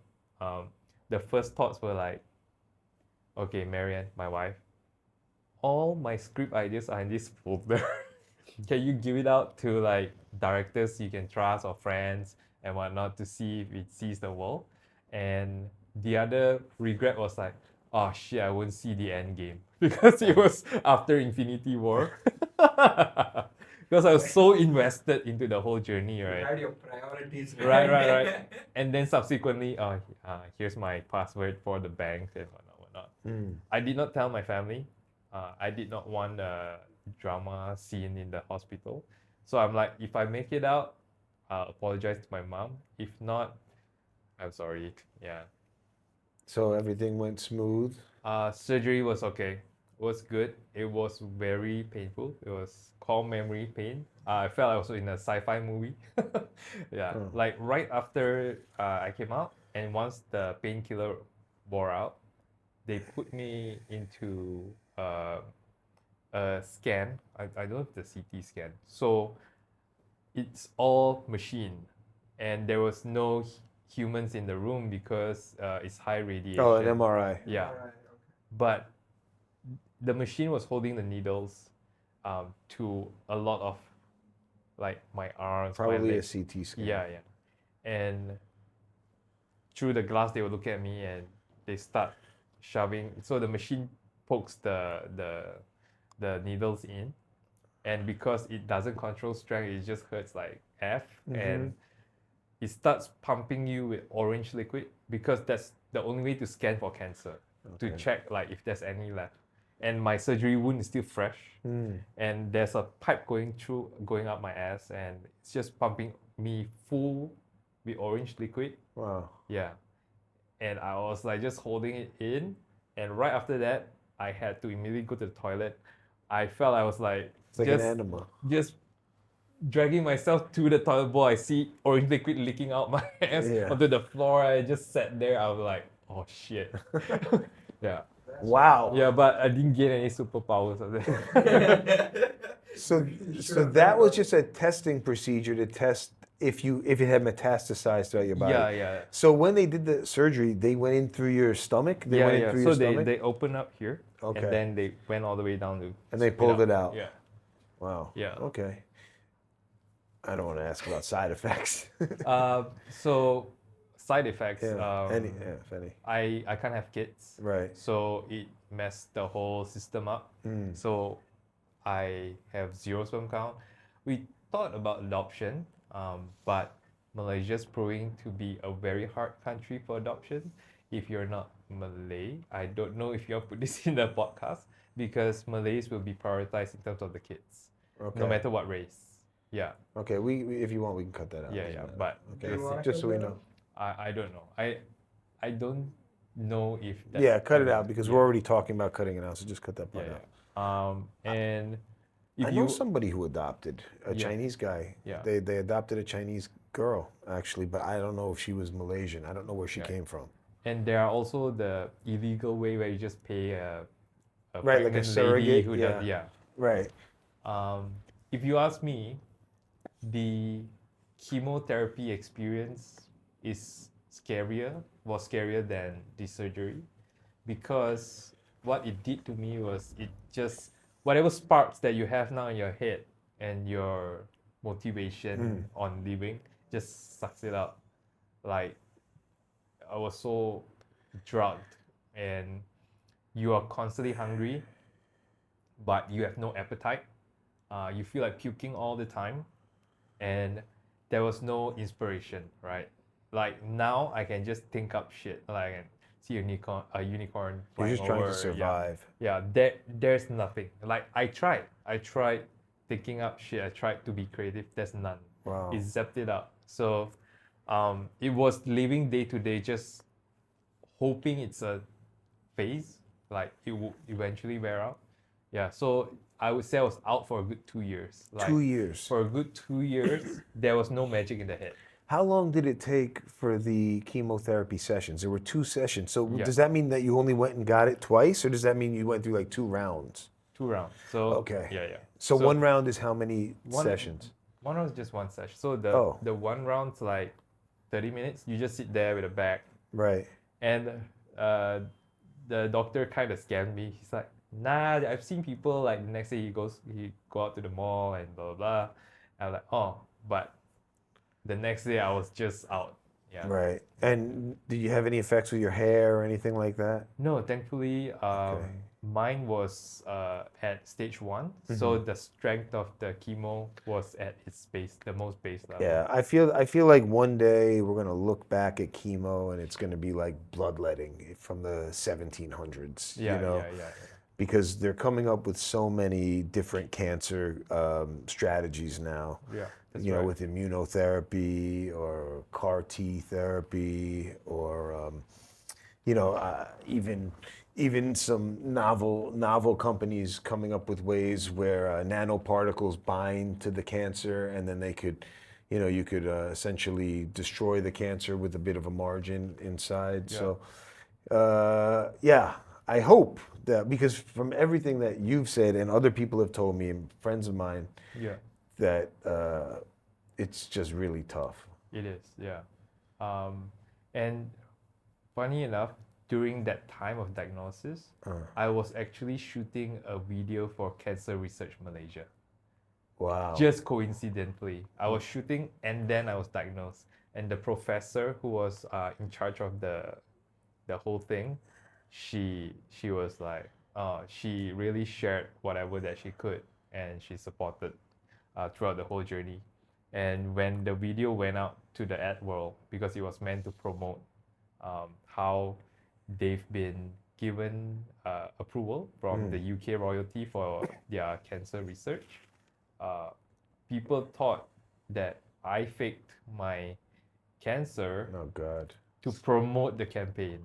the first thoughts were okay, Marianne, my wife, all my script ideas are in this folder. Can you give it out to directors you can trust or friends and whatnot to see if it sees the world? And the other regret was oh shit, I won't see the end game because it was after Infinity War. Because I was so invested into the whole journey, right? You had your priorities. Right. And then subsequently, here's my password for the bank and whatnot. I did not tell my family. I did not want a drama scene in the hospital. So I'm like, if I make it out, I'll apologize to my mom. If not, I'm sorry. Yeah. So everything went smooth? Surgery was okay. It was good. It was very painful. It was core memory pain. I felt I was in a sci-fi movie. Right after I came out, and once the painkiller wore out, they put me into a scan. I don't know if the CT scan. So it's all machine, and there was no humans in the room because it's high radiation. Oh, an MRI. Yeah. MRI, okay. But the machine was holding the needles to a lot of my arms. Probably my a legs. CT scan. Yeah. And through the glass, they would look at me and they start shoving. So the machine pokes the needles in, and because it doesn't control strength, it just hurts like F, and it starts pumping you with orange liquid because that's the only way to scan for cancer, to check if there's any left. And my surgery wound is still fresh, and there's a pipe going up my ass, and it's just pumping me full with orange liquid. Wow. Yeah. And I was just holding it in, and right after that, I had to immediately go to the toilet. I felt I was it's like an animal. Just dragging myself to the toilet bowl. I see orange liquid leaking out my ass onto the floor. I just sat there. I was like, oh shit. Yeah. Wow. Yeah, but I didn't get any superpowers of that. So that was just a testing procedure to test if it had metastasized throughout your body. Yeah. So when they did the surgery, they went in through your stomach. They went in through So your stomach. they opened up here, Okay. and then they went all the way down to. And they pulled it out. Yeah. Wow. Yeah. Okay. I don't want to ask about side effects. So side effects. Yeah. If any. I can't have kids. Right. So it messed the whole system up. So I have zero sperm count. We thought about adoption, but Malaysia's proving to be a very hard country for adoption. If you're not Malay, I don't know if you'll put this in the podcast, because Malays will be prioritized in terms of the kids, no matter what race. Yeah. Okay. We if you want, we can cut that out. Yeah. But Okay. You wanna Just cut so we that know. out? I don't know. I don't know if that's Yeah, cut it out because we're already talking about cutting it out. So just cut that part out. And if I know somebody who adopted a Chinese guy. Yeah. They adopted a Chinese girl actually, but I don't know if she was Malaysian. I don't know where she came from. And there are also the illegal way where you just pay a Right, like a pregnant lady surrogate, who yeah. does, Right. If you ask me, the chemotherapy experience was scarier than the surgery, because what it did to me was it just, whatever sparks that you have now in your head and your motivation on living just sucks it out. Like, I was so drugged, and you are constantly hungry, but you have no appetite. You feel like puking all the time, and there was no inspiration, right? Like now I can just think up shit. Like I can see a unicorn You're flying just trying to over. survive. Yeah, there's nothing. Like I tried thinking up shit. I tried to be creative. There's none. Wow. It zapped it out. So it was living day to day, just hoping it's a phase, like it will eventually wear out. Yeah, so I would say I was out for a good 2 years. Like, 2 years. For a good 2 years, there was no magic in the head. How long did it take for the chemotherapy sessions? There were 2 sessions. So Yeah. does that mean that you only went and got it twice, or does that mean you went through like 2 rounds? 2 rounds. So Okay. Yeah. So one round is how many sessions? One round is just one session. So the one round's like 30 minutes. You just sit there with a bag. Right. And the doctor kind of scammed me. He's like, nah, I've seen people like the next day he go out to the mall and blah blah blah. I was like, oh, but the next day I was just out. Yeah. Right. And did you have any effects with your hair or anything like that? No, thankfully, mine was at stage 1. So the strength of the chemo was at its base, the most base level. Yeah, I feel like one day we're gonna look back at chemo and it's gonna be like bloodletting from the 1700s. Yeah, you know? yeah. Because they're coming up with so many different cancer strategies now. Yeah, that's you know, right. with immunotherapy or CAR T therapy, or even some novel companies coming up with ways where nanoparticles bind to the cancer, and then they could, you could essentially destroy the cancer with a bit of a margin inside. Yeah. So, I hope that, because from everything that you've said and other people have told me and friends of mine, Yeah. that it's just really tough. It is, yeah. And funny enough, during that time of diagnosis, I was actually shooting a video for Cancer Research Malaysia. Wow. Just coincidentally, I was shooting and then I was diagnosed. And the professor who was in charge of the whole thing, she was like, she really shared whatever that she could, and she supported throughout the whole journey. And when the video went out to the ad world, because it was meant to promote how they've been given approval from the UK royalty for their cancer research, people thought that I faked my cancer Oh God. to promote the campaign.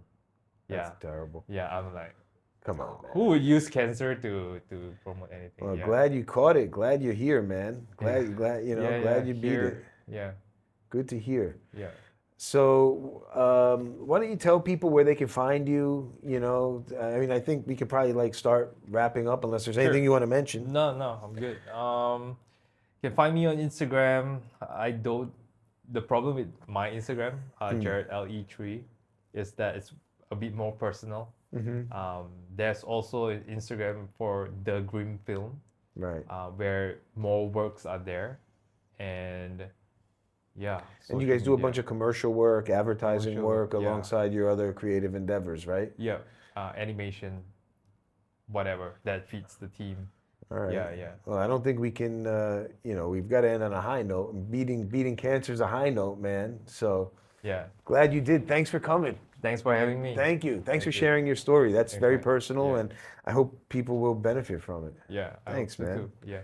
That's terrible. Yeah, I'm like, Come on, man. who would use cancer to promote anything? Well, yeah. glad you caught it. Glad you're here, man. Glad glad you beat here, it. Yeah, Good to hear. yeah. So, why don't you tell people where they can find you? I mean, I think we could probably start wrapping up, unless there's anything you want to mention. No, I'm good. You can find me on Instagram. I don't the problem with my Instagram, Jared LE3, is that it's a bit more personal. There's also an Instagram for the Grim Film, Right. where more works are there, and yeah. And you guys do a bunch of commercial work, advertising Commercial, work yeah. alongside your other creative endeavors, right? Yeah, animation, whatever that feeds the team. All right. Yeah. Well, I don't think we can. We've got to end on a high note. Beating cancer is a high note, man. So Yeah. glad you did. Thanks for coming. Thanks for having me. Thank you. Thanks for you. sharing your story. That's Thanks, very man. personal, Yeah. and I hope people will benefit from it. Yeah. I hope Thanks, so man. too. Yeah.